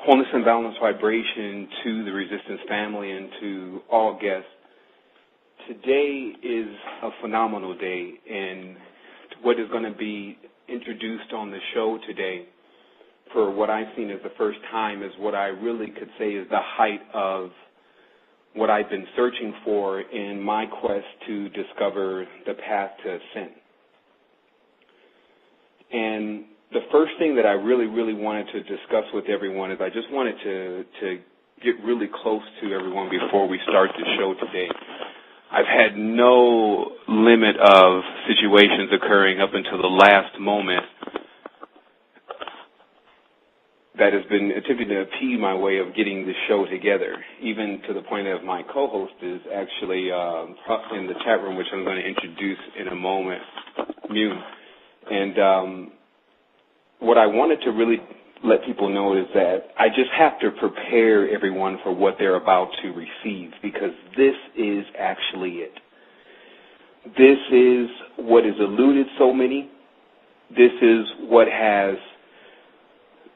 Wholeness and Balance vibration to the Resistance family and to all guests. Today is a phenomenal day, and what is going to be introduced on the show today, for what I've seen as the first time, is what I really could say is the height of what I've been searching for in my quest to discover the path to ascent. And the first thing that I really wanted to discuss with everyone is I just wanted to get really close to everyone before we start the show today. I've had no limit of situations occurring up until the last moment that has been attempting to impede my way of getting the show together, even to the point of my co-host is actually in the chat room, which I'm going to introduce in a moment, Mune. And what I wanted to really let people know is that I just have to prepare everyone for what they're about to receive, because this is actually it. This is what has eluded so many. This is what has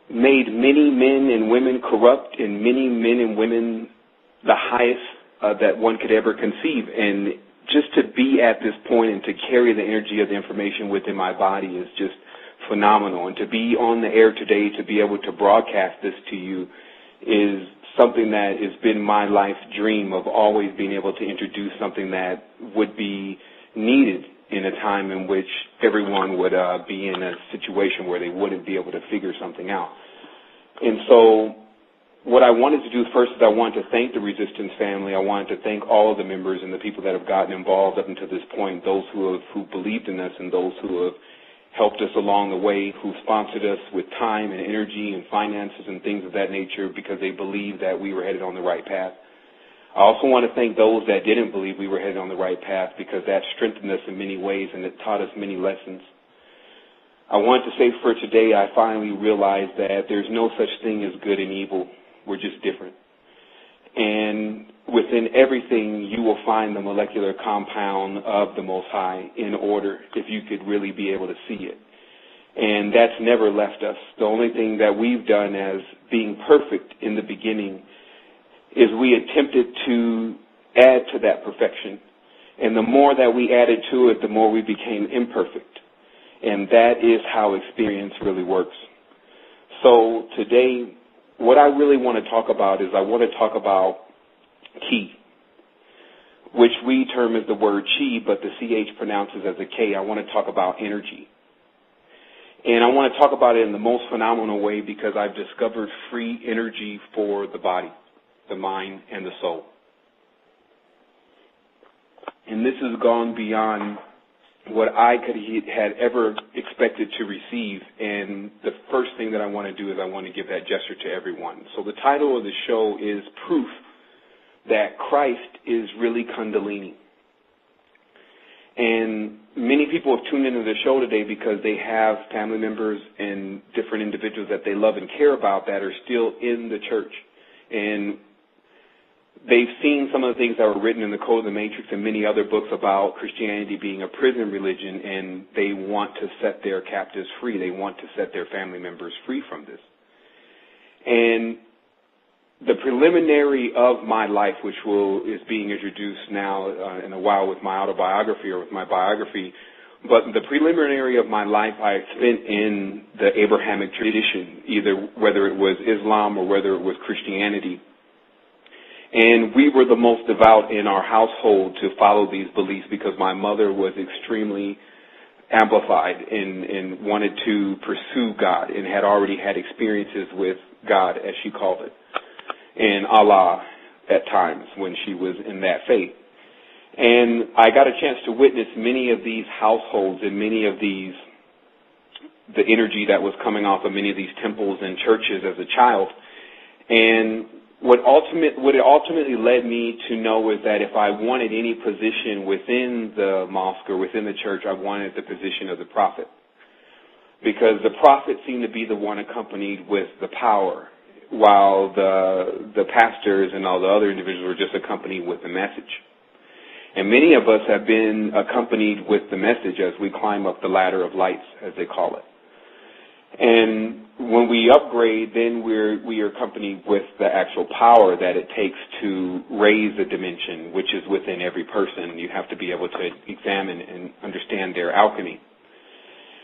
made many men and women corrupt, and many men and women the highest that one could ever conceive. And just to be at this point and to carry the energy of the information within my body is just phenomenal. And to be on the air today, to be able to broadcast this to you, is something that has been my life's dream, of always being able to introduce something that would be needed in a time in which everyone would be in a situation where they wouldn't be able to figure something out. And so what I wanted to do first is I wanted to thank the Resistance family. I wanted to thank all of the members and the people that have gotten involved up until this point, those who believed in us and those who have helped us along the way, who sponsored us with time and energy and finances and things of that nature because they believed that we were headed on the right path. I also want to thank those that didn't believe we were headed on the right path, because that strengthened us in many ways and it taught us many lessons. I want to say for today, I finally realized that there's no such thing as good and evil. We're just different. And within everything, you will find the molecular compound of the Most High in order, if you could really be able to see it. And that's never left us. The only thing that we've done as being perfect in the beginning is we attempted to add to that perfection. And the more that we added to it, the more we became imperfect. And that is how experience really works. So today, what I really want to talk about is I want to talk about Ki, which we term as the word Chi, but the CH pronounces as a K. I want to talk about energy. And I want to talk about it in the most phenomenal way, because I've discovered free energy for the body, the mind, and the soul. And this has gone beyond what I had ever expected to receive. And the first thing that I want to do is I want to give that gesture to everyone. So the title of the show is Proof that Christ is really Kundalini. And many people have tuned into the show today because they have family members and different individuals that they love and care about that are still in the church. And they've seen some of the things that were written in the Code of the Matrix and many other books about Christianity being a prison religion, and they want to set their captives free. They want to set their family members free from this. And the preliminary of my life, which is being introduced now in a while with my autobiography or with my biography, but the preliminary of my life I spent in the Abrahamic tradition, either whether it was Islam or whether it was Christianity. And we were the most devout in our household to follow these beliefs, because my mother was extremely amplified and wanted to pursue God and had already had experiences with God, as she called it, and Allah at times when she was in that faith. And I got a chance to witness many of these households and many of the energy that was coming off of many of these temples and churches as a child. And what it ultimately led me to know is that if I wanted any position within the mosque or within the church, I wanted the position of the prophet. Because the prophet seemed to be the one accompanied with the power, while the pastors and all the other individuals were just accompanied with the message. And many of us have been accompanied with the message as we climb up the ladder of lights, as they call it. And when we upgrade, then we are accompanied with the actual power that it takes to raise a dimension, which is within every person. You have to be able to examine and understand their alchemy.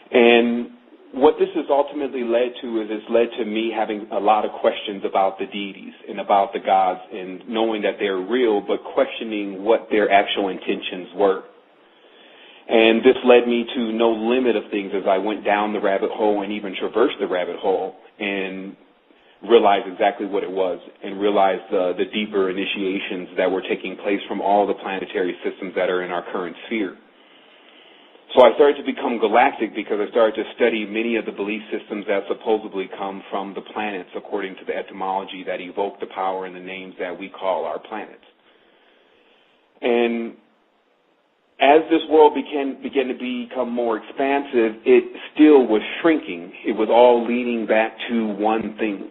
And what this has ultimately led to is it's led to me having a lot of questions about the deities and about the gods, and knowing that they're real, but questioning what their actual intentions were. And this led me to no limit of things as I went down the rabbit hole and even traversed the rabbit hole and realized exactly what it was, and realized the deeper initiations that were taking place from all the planetary systems that are in our current sphere. So I started to become galactic because I started to study many of the belief systems that supposedly come from the planets according to the etymology that evoke the power and the names that we call our planets. And as this world began to become more expansive, it still was shrinking. It was all leading back to one thing.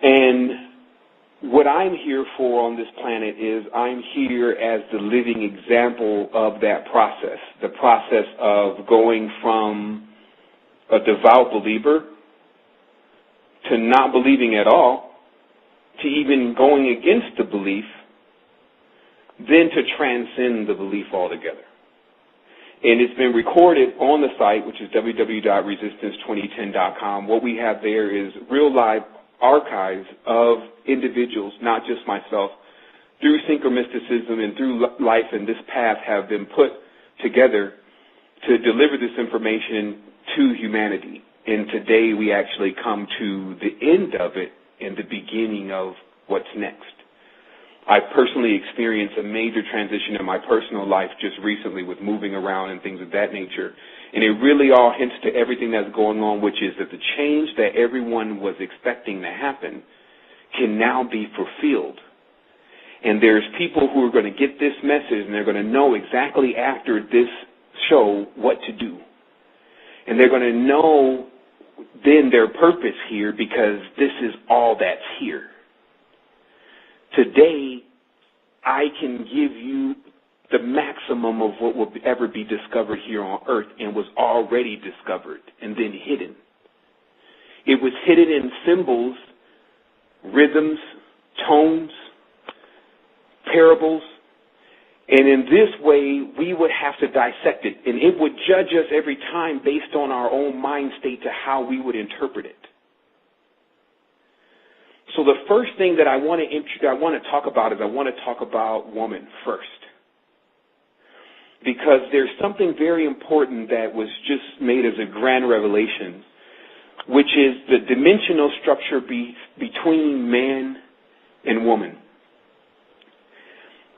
And what I'm here for on this planet is I'm here as the living example of that process, the process of going from a devout believer to not believing at all, to even going against the belief, then to transcend the belief altogether. And it's been recorded on the site, which is www.resistance2010.com. What we have there is real live archives of individuals, not just myself, through synchromysticism and through life and this path have been put together to deliver this information to humanity. And today we actually come to the end of it and the beginning of what's next. I personally experienced a major transition in my personal life just recently with moving around and things of that nature. And it really all hints to everything that's going on, which is that the change that everyone was expecting to happen can now be fulfilled. And there's people who are going to get this message, and they're going to know exactly after this show what to do. And they're going to know then their purpose here, because this is all that's here. Today, I can give you the maximum of what will ever be discovered here on Earth, and was already discovered and then hidden. It was hidden in symbols, rhythms, tones, parables, and in this way, we would have to dissect it, and it would judge us every time based on our own mind state to how we would interpret it. So the first thing that I want to talk about is I want to talk about woman first. Because there's something very important that was just made as a grand revelation, which is the dimensional structure between man and woman.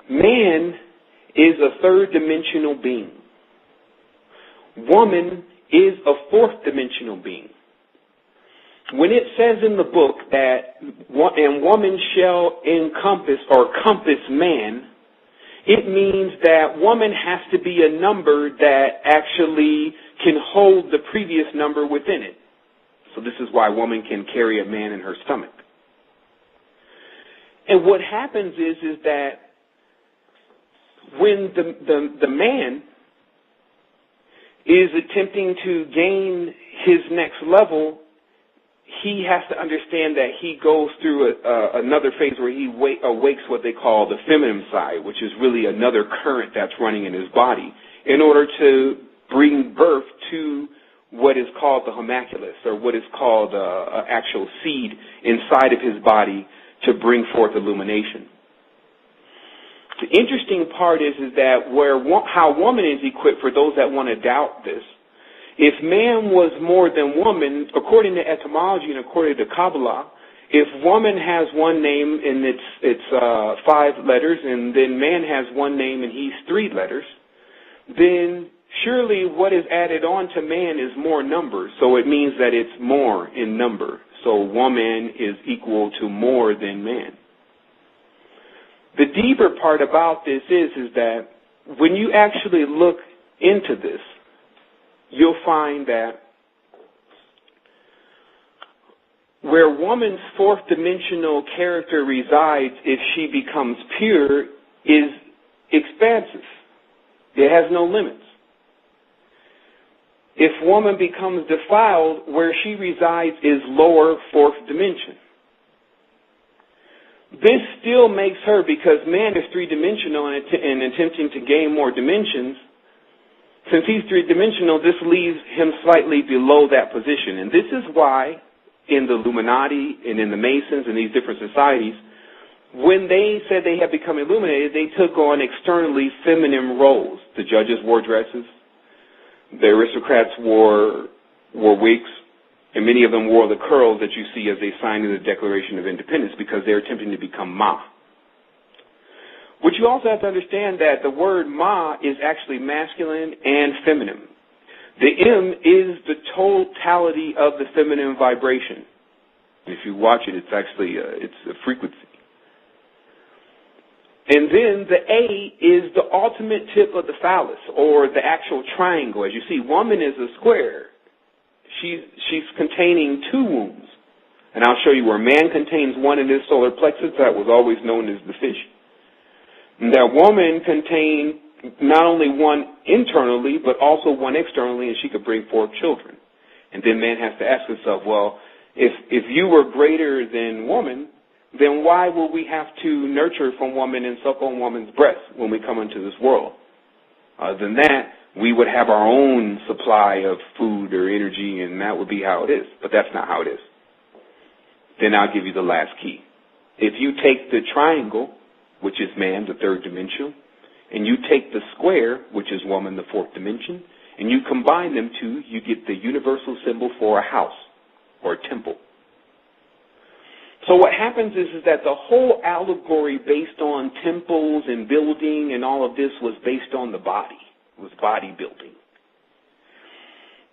Man is a third dimensional being. Woman is a fourth dimensional being. When it says in the book that and woman shall encompass or compass man, it means that woman has to be a number that actually can hold the previous number within it. So this is why woman can carry a man in her stomach. And what happens is that when the man is attempting to gain his next level, he has to understand that he goes through another phase where he awakes what they call the feminine side, which is really another current that's running in his body, in order to bring birth to what is called the homunculus, or what is called an actual seed inside of his body to bring forth illumination. The interesting part is that how woman is equipped, for those that want to doubt this, if man was more than woman, according to etymology and according to Kabbalah, if woman has one name and it's 5 letters, and then man has one name and he's 3 letters, then surely what is added on to man is more number. So it means that it's more in number. So woman is equal to more than man. The deeper part about this is that when you actually look into this, you'll find that where woman's fourth dimensional character resides, if she becomes pure, is expansive. It has no limits. If woman becomes defiled, where she resides is lower fourth dimension. This still makes her, because man is three-dimensional and attempting to gain more dimensions, since he's three-dimensional, this leaves him slightly below that position. And this is why in the Illuminati and in the Masons and these different societies, when they said they had become illuminated, they took on externally feminine roles. The judges wore dresses, the aristocrats wore wigs, and many of them wore the curls that you see as they signed in the Declaration of Independence because they're attempting to become Ma. But you also have to understand that the word Ma is actually masculine and feminine. The M is the totality of the feminine vibration. If you watch it, it's actually it's a frequency. And then the A is the ultimate tip of the phallus, or the actual triangle. As you see, woman is a square. She's containing two wombs. And I'll show you where man contains one in his solar plexus. That was always known as the fish. And that woman contained not only one internally, but also one externally, and she could bring forth children. And then man has to ask himself, well, if you were greater than woman, then why will we have to nurture from woman and suck on woman's breast when we come into this world? Other than that, we would have our own supply of food or energy, and that would be how it is. But that's not how it is. Then I'll give you the last key. If you take the triangle, which is man, the third dimension, and you take the square, which is woman, the fourth dimension, and you combine them two, you get the universal symbol for a house or a temple. So what happens is that the whole allegory based on temples and building and all of this was based on the body. It was bodybuilding.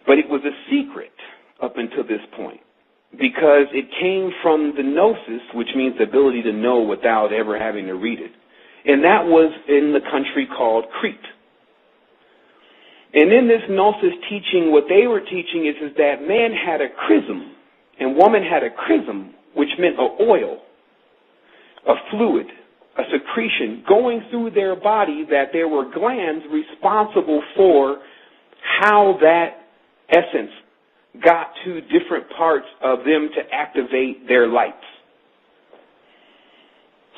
But it was a secret up until this point because it came from the gnosis, which means the ability to know without ever having to read it. And that was in the country called Crete. And in this gnosis teaching, what they were teaching is that man had a chrism and woman had a chrism, which meant an oil, a fluid, a secretion going through their body, that there were glands responsible for how that essence got to different parts of them to activate their lights.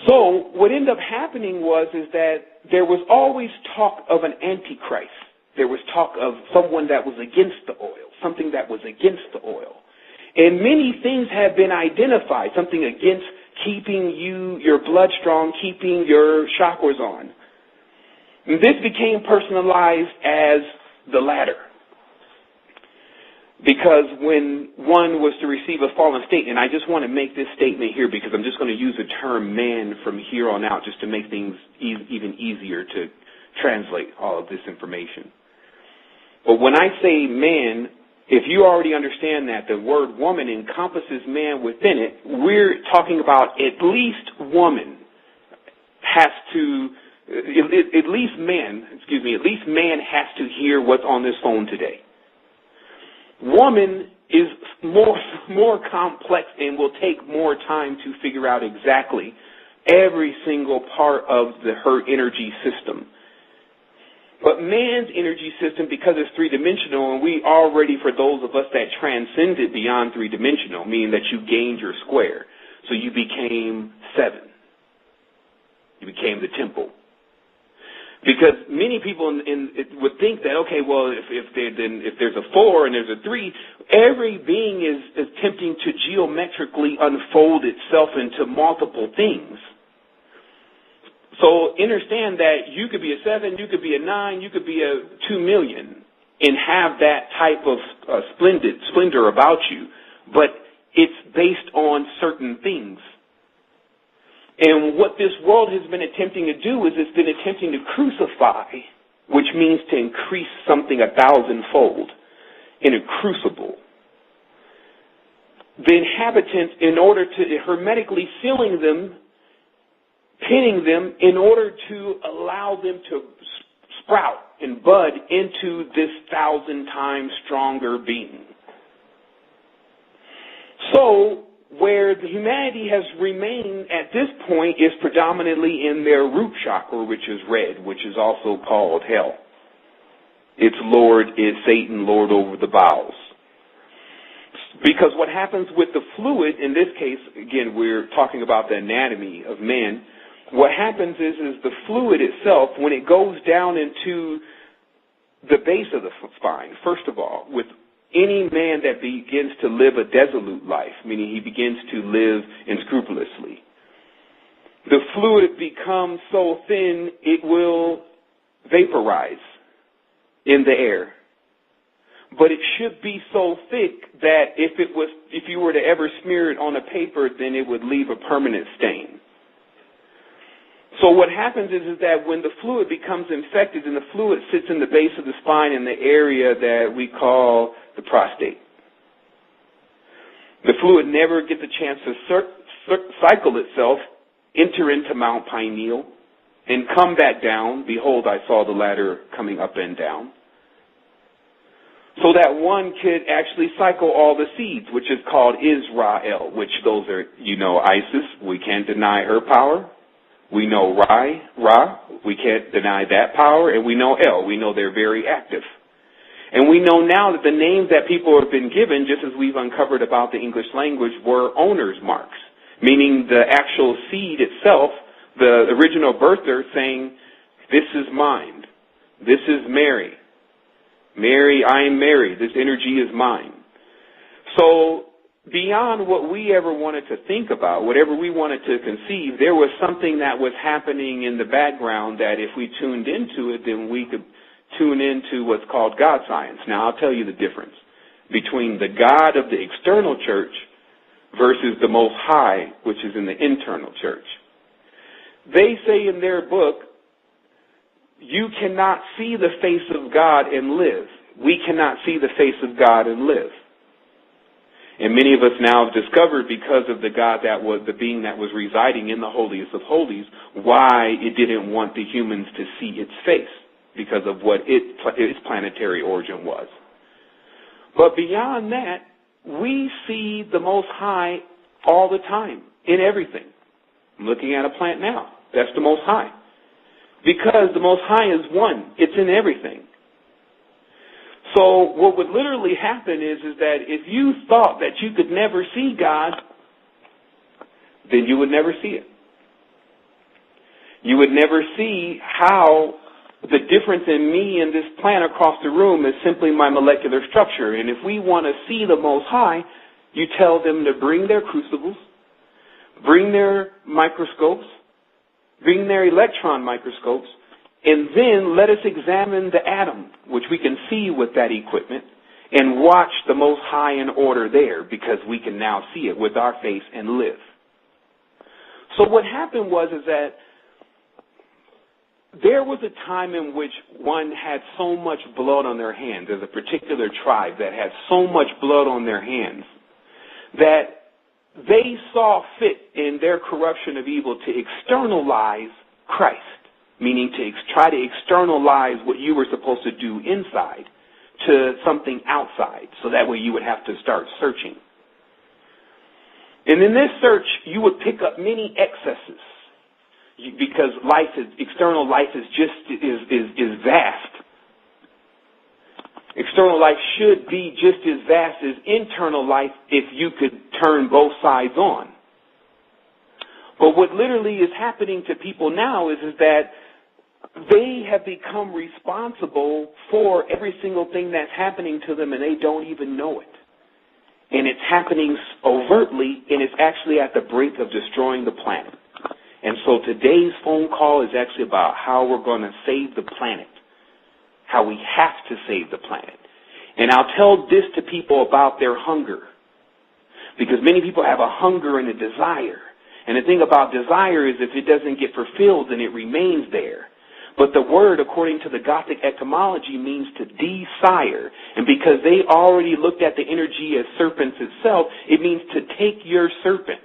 So what ended up happening was that there was always talk of an antichrist. There was talk of someone that was against the oil, something that was against the oil. And many things have been identified, something against keeping your blood strong, keeping your chakras on. And this became personalized as the latter. Because when one was to receive a fallen state, and I just want to make this statement here because I'm just going to use the term man from here on out just to make things even easier to translate all of this information. But when I say man, if you already understand that the word woman encompasses man within it, we're talking about at least woman has to, at least man has to hear what's on this phone today. Woman is more complex and will take more time to figure out exactly every single part of her energy system. But man's energy system, because it's three-dimensional, and we already, for those of us that transcended beyond three-dimensional, meaning that you gained your square. So you became 7. You became the temple. Because many people would think that, okay, well, if there's a 4 and there's a 3, every being is attempting to geometrically unfold itself into multiple things. So understand that you could be a 7, you could be a 9, you could be a 2 million and have that type of splendor about you. But it's based on certain things. And what this world has been attempting to do is it's been attempting to crucify, which means to increase something 1,000-fold in a crucible. The inhabitants, in order to hermetically sealing them, pinning them in order to allow them to sprout and bud into this 1,000 times stronger being. So, where the humanity has remained at this point is predominantly in their root chakra, which is red, which is also called hell. Its Lord is Satan, Lord over the bowels. Because what happens with the fluid, in this case, again, we're talking about the anatomy of man, what happens is the fluid itself, when it goes down into the base of the spine, first of all, with any man that begins to live a dissolute life, meaning he begins to live unscrupulously, the fluid becomes so thin it will vaporize in the air. But it should be so thick that if you were to ever smear it on a paper, then it would leave a permanent stain. So what happens is that when the fluid becomes infected, and the fluid sits in the base of the spine in the area that we call the prostate, the fluid never gets a chance to cycle itself, enter into Mount Pineal, and come back down. Behold, I saw the ladder coming up and down. So that one could actually cycle all the seeds, which is called Israel, which those are, Isis. We can't deny her power. We know Ra. We can't deny that power. And we know El. We know they're very active. And we know now that the names that people have been given, just as we've uncovered about the English language, were owner's marks, meaning the actual seed itself, the original birther saying, this is mine. This is Mary. Mary, I am Mary. This energy is mine. So beyond what we ever wanted to think about, whatever we wanted to conceive, there was something that was happening in the background that if we tuned into it, then we could tune into what's called God science. Now, I'll tell you the difference between the God of the external church versus the Most High, which is in the internal church. They say in their book, you cannot see the face of God and live. We cannot see the face of God and live. And many of us now have discovered, because of the God that was, the being that was residing in the holiest of holies, why it didn't want the humans to see its face, because of what its planetary origin was. But beyond that, we see the Most High all the time, in everything. I'm looking at a plant now. That's the Most High. Because the Most High is one. It's in everything. So what would literally happen is that if you thought that you could never see God, then you would never see it. You would never see how the difference in me and this plant across the room is simply my molecular structure. And if we want to see the Most High, you tell them to bring their crucibles, bring their microscopes, bring their electron microscopes, and then let us examine the atom, which we can see with that equipment, and watch the Most High in order there, because we can now see it with our face and live. So what happened was that there was a time in which one had so much blood on their hands. There's a particular tribe that had so much blood on their hands that they saw fit in their corruption of evil to externalize Christ, meaning to try to externalize what you were supposed to do inside to something outside, so that way you would have to start searching. And in this search, you would pick up many excesses, because external life is vast. External life should be just as vast as internal life if you could turn both sides on. But what literally is happening to people now is that they have become responsible for every single thing that's happening to them, and they don't even know it. And it's happening overtly, and it's actually at the brink of destroying the planet. And so today's phone call is actually about how we're going to save the planet, how we have to save the planet. And I'll tell this to people about their hunger, because many people have a hunger and a desire. And the thing about desire is if it doesn't get fulfilled, then it remains there. But the word, according to the Gothic etymology, means to desire. And because they already looked at the energy as serpents itself, it means to take your serpent.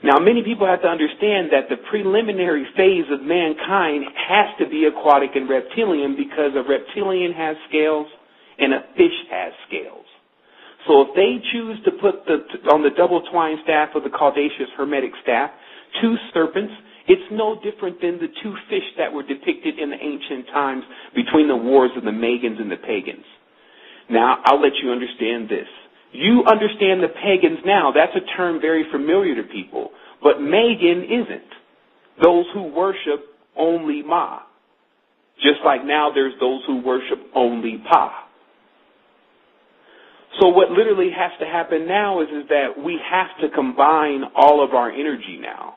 Now, many people have to understand that the preliminary phase of mankind has to be aquatic and reptilian, because a reptilian has scales and a fish has scales. So if they choose to put on the double twine staff of the Caudaceous Hermetic staff 2 serpents It's no different than the two fish that were depicted in the ancient times between the wars of the Magans and the pagans. Now, I'll let you understand this. You understand the pagans now. That's a term very familiar to people. But Magan isn't. Those who worship only Ma. Just like now there's those who worship only Pa. So what literally has to happen now is that we have to combine all of our energy now.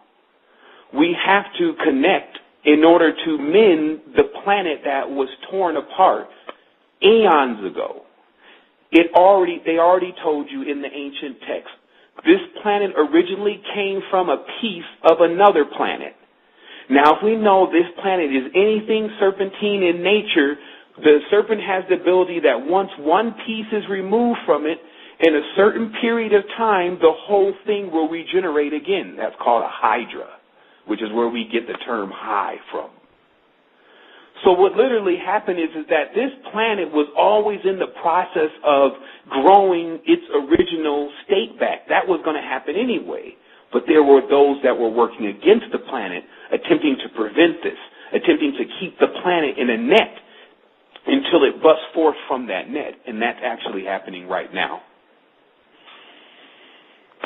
We have to connect in order to mend the planet that was torn apart eons ago. They already told you in the ancient text, this planet originally came from a piece of another planet. Now, if we know this planet is anything serpentine in nature, the serpent has the ability that once one piece is removed from it, in a certain period of time, the whole thing will regenerate again. That's called a hydra, which is where we get the term high from. So what literally happened is that this planet was always in the process of growing its original state back. That was going to happen anyway. But there were those that were working against the planet, attempting to prevent this, attempting to keep the planet in a net until it busts forth from that net. And that's actually happening right now.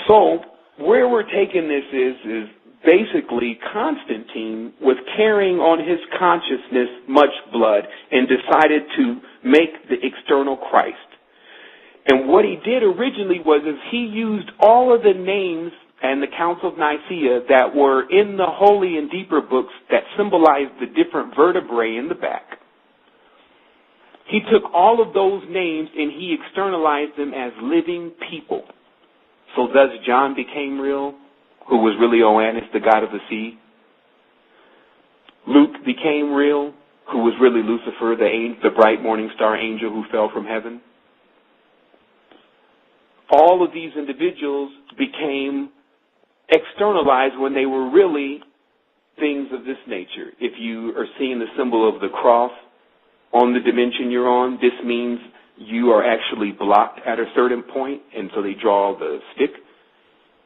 So where we're taking this is basically Constantine was carrying on his consciousness much blood and decided to make the external Christ. And what he did originally was he used all of the names and the Council of Nicaea that were in the holy and deeper books that symbolized the different vertebrae in the back. He took all of those names and he externalized them as living people. So thus John became real, who was really Oannes, the god of the sea. Luke became real, who was really Lucifer, the bright morning star angel who fell from heaven. All of these individuals became externalized when they were really things of this nature. If you are seeing the symbol of the cross on the dimension you're on, this means you are actually blocked at a certain point, and so they draw the stick,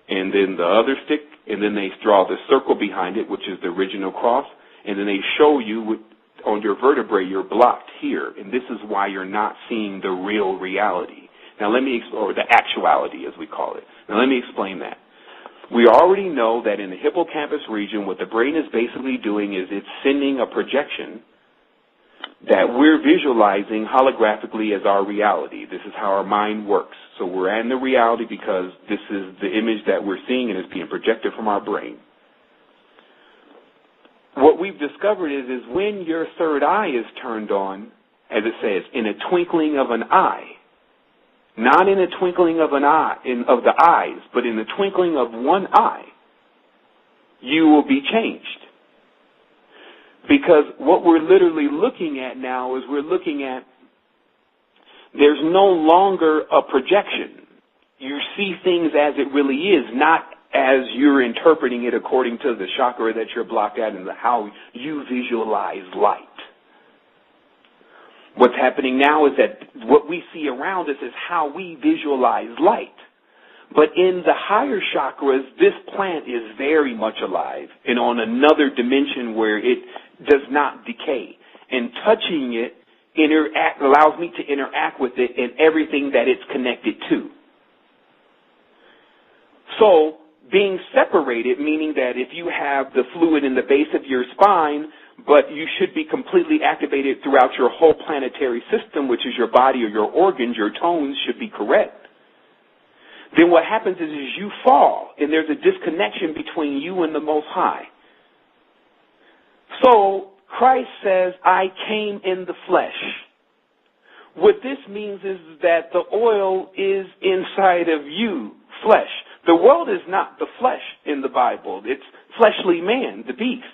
and then the other stick, and then they draw the circle behind it, which is the original cross, and then they show you on your vertebrae you're blocked here, and this is why you're not seeing the real reality. Now or the actuality as we call it. Now let me explain that. We already know that in the hippocampus region, what the brain is basically doing is it's sending a projection that we're visualizing holographically as our reality. This is how our mind works. So we're in the reality because this is the image that we're seeing and it's being projected from our brain. What we've discovered is when your third eye is turned on, as it says, in a twinkling of an eye, not in a twinkling of an eye, of the eyes, but in the twinkling of one eye, you will be changed. Because what we're literally looking at now is we're looking at, there's no longer a projection. You see things as it really is, not as you're interpreting it according to the chakra that you're blocked at and how you visualize light. What's happening now is that what we see around us is how we visualize light. But in the higher chakras, this plant is very much alive and on another dimension where it does not decay. And touching it allows me to interact with it and everything that it's connected to. So being separated, meaning that if you have the fluid in the base of your spine, but you should be completely activated throughout your whole planetary system, which is your body or your organs, your tones should be correct. Then what happens is you fall, and there's a disconnection between you and the Most High. So Christ says, I came in the flesh. What this means is that the oil is inside of you, flesh. The world is not the flesh in the Bible. It's fleshly man, the beast.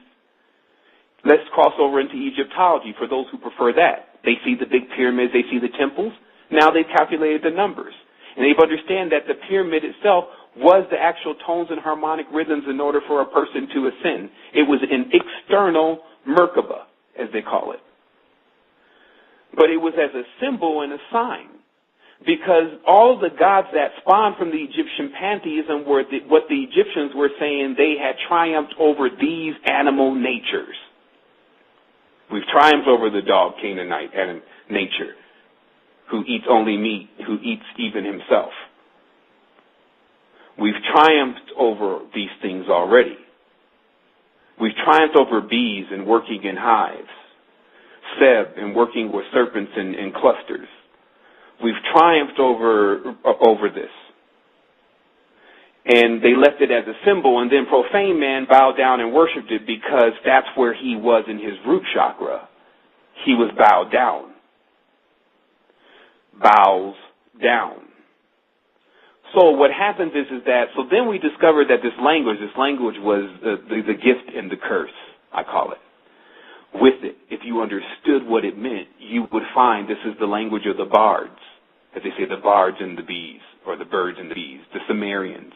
Let's cross over into Egyptology for those who prefer that. They see the big pyramids, they see the temples. Now they've calculated the numbers. And they understand that the pyramid itself was the actual tones and harmonic rhythms in order for a person to ascend. It was an external Merkaba, as they call it. But it was as a symbol and a sign. Because all the gods that spawned from the Egyptian pantheism were what the Egyptians were saying they had triumphed over these animal natures. We've triumphed over the dog Canaanite nature, who eats only meat, who eats even himself. We've triumphed over these things already. We've triumphed over bees and working in hives, Seb and working with serpents in clusters. We've triumphed over this. And they left it as a symbol, and then profane man bowed down and worshipped it because that's where he was in his root chakra. He was bowed down. Bows down. So what happens is that, so then we discovered that this language was the gift and the curse, I call it. With it, if you understood what it meant, you would find this is the language of the bards, as they say, the bards and the bees, or the birds and the bees, the Sumerians.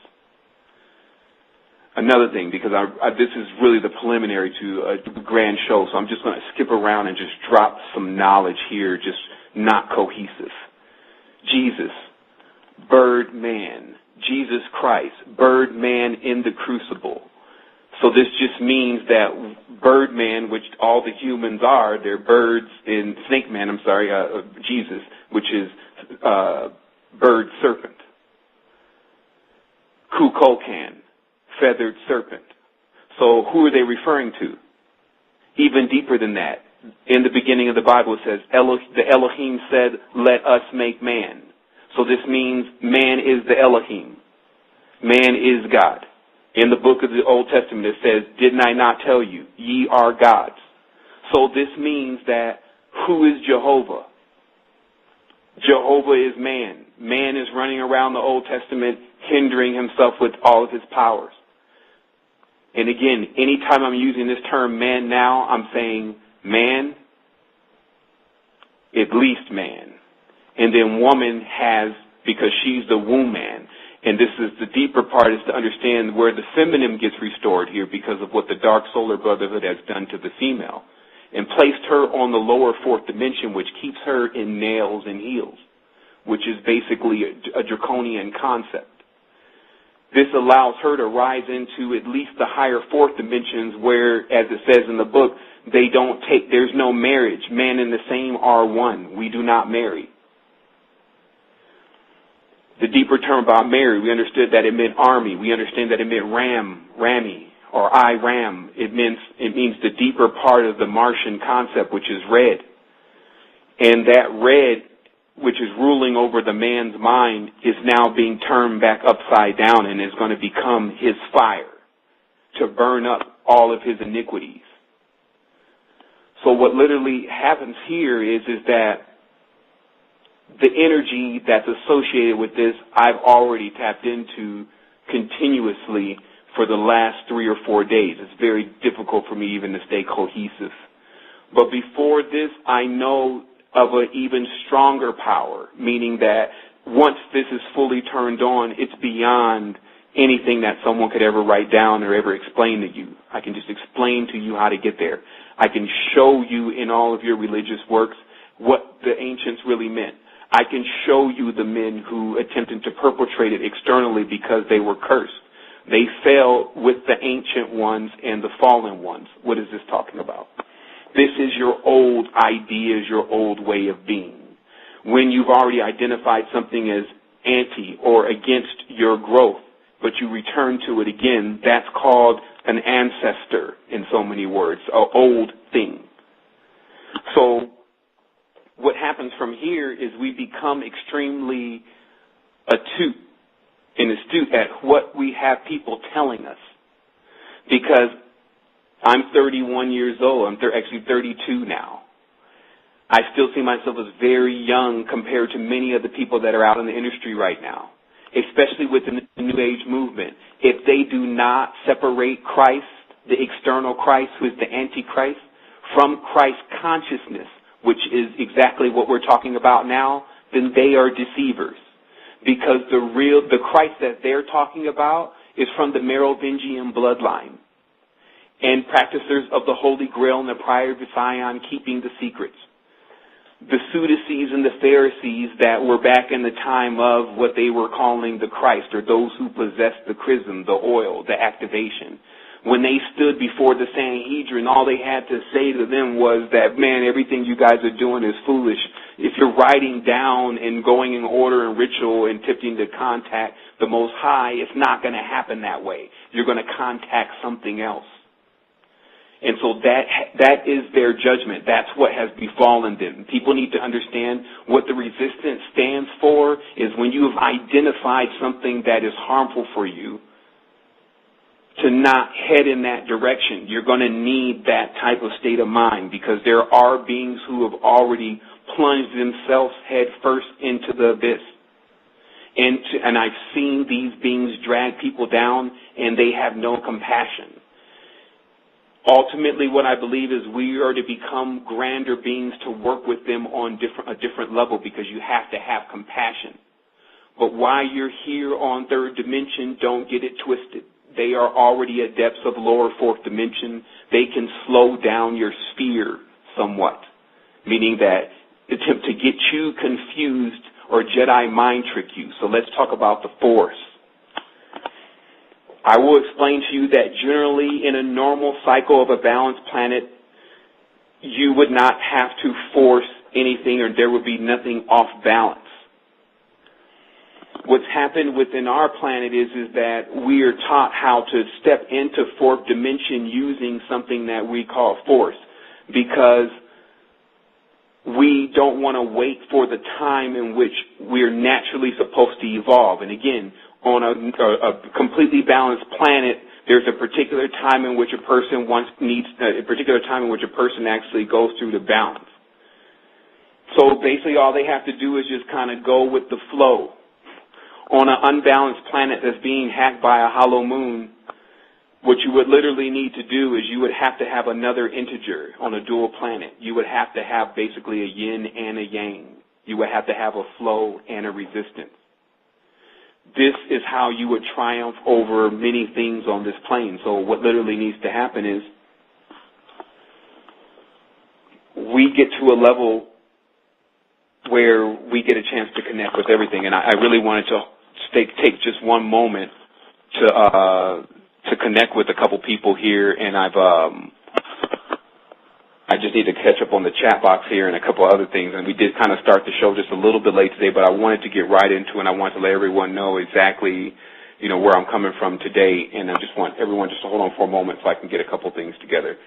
Another thing, because this is really the preliminary to a grand show, so I'm just going to skip around and just drop some knowledge here, just not cohesive. Jesus, bird man, Jesus Christ, bird man in the crucible. So this just means that bird man, which all the humans are, they're birds in snake man, Jesus, which is bird serpent. Kukulkan, feathered serpent. So who are they referring to? Even deeper than that. In the beginning of the Bible it says, the Elohim said, let us make man. So this means man is the Elohim. Man is God. In the book of the Old Testament it says, didn't I not tell you, ye are gods. So this means that who is Jehovah? Jehovah is man. Man is running around the Old Testament hindering himself with all of his powers. And again, anytime I'm using this term man now, I'm saying man, at least man. And then woman has, because she's the womb man. And this is the deeper part, is to understand where the feminine gets restored here because of what the Dark Solar Brotherhood has done to the female. And placed her on the lower fourth dimension, which keeps her in nails and heels, which is basically a draconian concept. This allows her to rise into at least the higher fourth dimensions where, as it says in the book, there's no marriage. Man and the same are one. We do not marry. The deeper term about marry, we understood that it meant army. We understand that it meant Rami, or I-Ram. It means the deeper part of the Martian concept, which is red. And that red, which is ruling over the man's mind, is now being turned back upside down and is going to become his fire to burn up all of his iniquities. So what literally happens here is that the energy that's associated with this, I've already tapped into continuously for the last 3 or 4 days. It's very difficult for me even to stay cohesive. But before this, I know of an even stronger power, meaning that once this is fully turned on, it's beyond anything that someone could ever write down or ever explain to you. I can just explain to you how to get there. I can show you in all of your religious works what the ancients really meant. I can show you the men who attempted to perpetrate it externally because they were cursed. They fell with the ancient ones and the fallen ones. What is this talking about? This is your old ideas, your old way of being. When you've already identified something as anti or against your growth, but you return to it again, that's called an ancestor in so many words, an old thing. So what happens from here is we become extremely astute at what we have people telling us. Because I'm 31 years old. I'm actually 32 now. I still see myself as very young compared to many of the people that are out in the industry right now, especially within the New Age movement. If they do not separate Christ, the external Christ, who is the Antichrist, from Christ consciousness, which is exactly what we're talking about now, then they are deceivers. Because the Christ that they're talking about is from the Merovingian bloodline and practicers of the Holy Grail and the Prior of Zion, keeping the secrets. the Sadducees and the Pharisees that were back in the time of what they were calling the Christ, or those who possessed the chrism, the oil, the activation. When they stood before the Sanhedrin, all they had to say to them was that, man, everything you guys are doing is foolish. If you're writing down and going in order and ritual and attempting to contact the Most High, it's not going to happen that way. You're going to contact something else. And so that is their judgment. That's what has befallen them. People need to understand what the resistance stands for is when you have identified something that is harmful for you, to not head in that direction. You're going to need that type of state of mind, because there are beings who have already plunged themselves head first into the abyss. And I've seen these beings drag people down, and they have no compassion. Ultimately, what I believe is we are to become grander beings to work with them on a different level, because you have to have compassion. But while you're here on third dimension, don't get it twisted. They are already at depths of lower fourth dimension. They can slow down your sphere somewhat, meaning that attempt to get you confused or Jedi mind trick you. So let's talk about the Force. I will explain to you that generally in a normal cycle of a balanced planet, you would not have to force anything, or there would be nothing off balance. What's happened within our planet is that we are taught how to step into fourth dimension using something that we call force, because we don't want to wait for the time in which we're naturally supposed to evolve. And again, on a completely balanced planet, there's a particular time in which a person actually goes through the balance. So basically all they have to do is just kind of go with the flow. On an unbalanced planet that's being hacked by a hollow moon, what you would literally need to do is you would have to have another integer on a dual planet. You would have to have basically a yin and a yang. You would have to have a flow and a resistance. This is how you would triumph over many things on this plane. So what literally needs to happen is we get to a level where we get a chance to connect with everything. And I really wanted to take just one moment to connect with a couple people here, and I just need to catch up on the chat box here and a couple other things. And we did kind of start the show just a little bit late today, but I wanted to get right into it, and I wanted to let everyone know exactly, where I'm coming from today. And I just want everyone just to hold on for a moment so I can get a couple things together.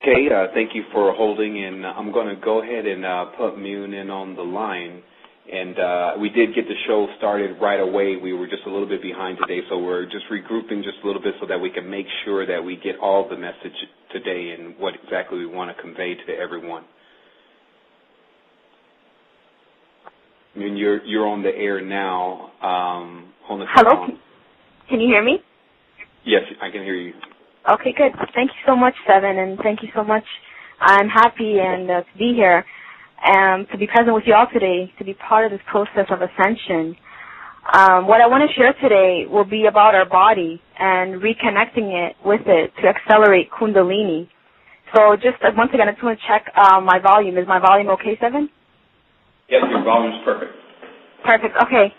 Okay, thank you for holding, and I'm going to go ahead and put Mune in on the line. And we did get the show started right away. We were just a little bit behind today, so we're just regrouping just a little bit so that we can make sure that we get all the message today and what exactly we want to convey to everyone. Mune, you're on the air now. Hello, can you hear me? Yes, I can hear you. Okay, good. Thank you so much, Sevan, and thank you so much. I'm happy to be here and to be present with you all today, to be part of this process of ascension. What I want to share today will be about our body and reconnecting it with it to accelerate Kundalini. So just once again, I just want to check my volume. Is my volume okay, Sevan? Yes, your volume's perfect. Perfect, okay.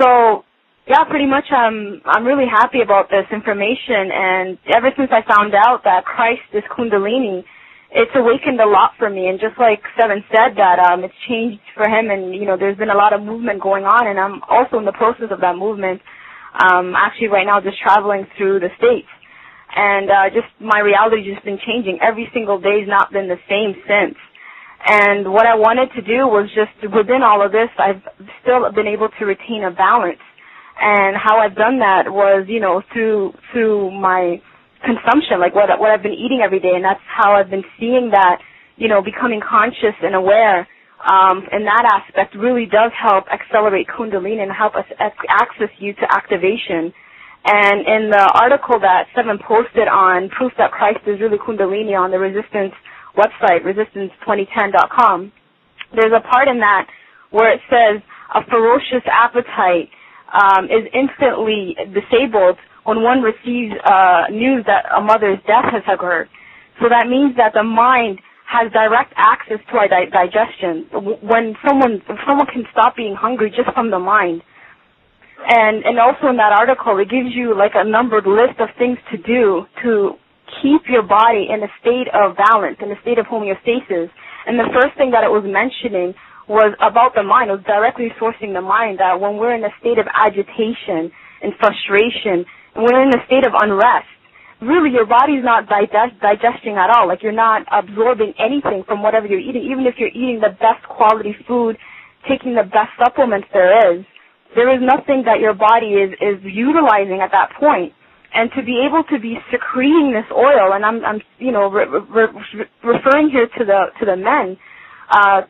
So yeah, pretty much I'm really happy about this information, and ever since I found out that Christ is Kundalini, it's awakened a lot for me. And just like Sevan said, that it's changed for him, and there's been a lot of movement going on, and I'm also in the process of that movement. Actually right now just traveling through the States, and just my reality just been changing. Every single day's not been the same since. And what I wanted to do was just within all of this, I've still been able to retain a balance. And how I've done that was, through my consumption, like what I've been eating every day. And that's how I've been seeing that, becoming conscious and aware in that aspect really does help accelerate Kundalini and help us access you to activation. And in the article that Sevan posted on Proof That Christ is Really Kundalini on the Resistance website, resistance2010.com, there's a part in that where it says a ferocious appetite is instantly disabled when one receives news that a mother's death has occurred. So that means that the mind has direct access to our digestion. When someone can stop being hungry just from the mind. And also in that article, it gives you like a numbered list of things to do to keep your body in a state of balance, in a state of homeostasis. And the first thing that it was mentioning was about the mind. It was directly sourcing the mind, that when we're in a state of agitation and frustration, and we're in a state of unrest, really your body's not digesting at all. Like, you're not absorbing anything from whatever you're eating. Even if you're eating the best quality food, taking the best supplements there is nothing that your body is utilizing at that point. And to be able to be secreting this oil, and I'm referring here to the men,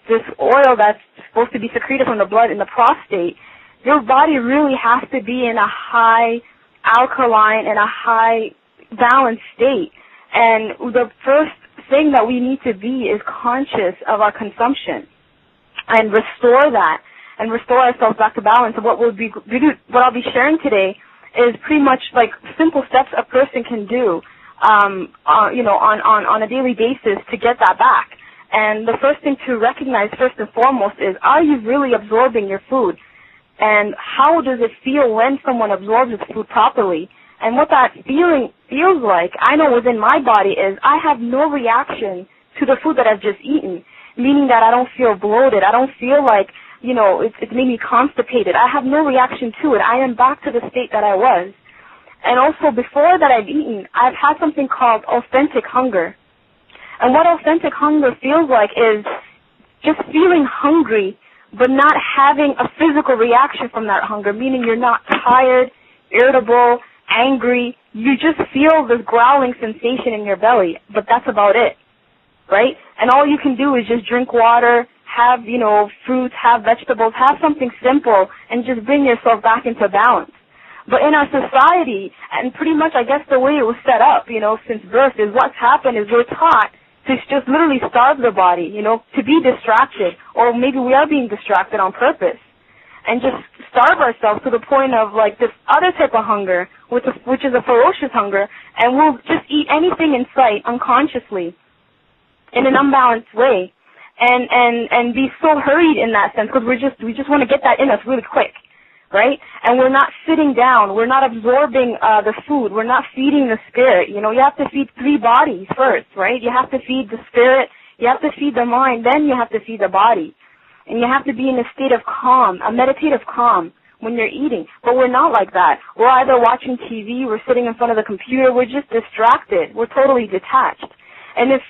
this oil that's supposed to be secreted from the blood in the prostate, your body really has to be in a high alkaline and a high balanced state. And the first thing that we need to be is conscious of our consumption and restore that and restore ourselves back to balance. And what I'll be sharing today is pretty much like simple steps a person can do, on a daily basis to get that back. And the first thing to recognize first and foremost is, are you really absorbing your food? And how does it feel when someone absorbs the food properly? And what that feeling feels like, I know within my body, is I have no reaction to the food that I've just eaten, meaning that I don't feel bloated. I don't feel like, it's made me constipated. I have no reaction to it. I am back to the state that I was. And also, before that I've eaten, I've had something called authentic hunger. And what authentic hunger feels like is just feeling hungry, but not having a physical reaction from that hunger, meaning you're not tired, irritable, angry. You just feel this growling sensation in your belly, but that's about it, right? And all you can do is just drink water, have, fruits, have vegetables, have something simple, and just bring yourself back into balance. But in our society, and pretty much I guess the way it was set up, since birth, is what's happened is we're taught to just literally starve the body, to be distracted, or maybe we are being distracted on purpose, and just starve ourselves to the point of like this other type of hunger, which is a ferocious hunger, and we'll just eat anything in sight unconsciously in an unbalanced way, and be so hurried in that sense because we just want to get that in us really quick. Right? And we're not sitting down. We're not absorbing the food. We're not feeding the spirit. You have to feed 3 bodies first, right? You have to feed the spirit. You have to feed the mind. Then you have to feed the body. And you have to be in a state of calm, a meditative calm when you're eating. But we're not like that. We're either watching TV, we're sitting in front of the computer, we're just distracted. We're totally detached. And if,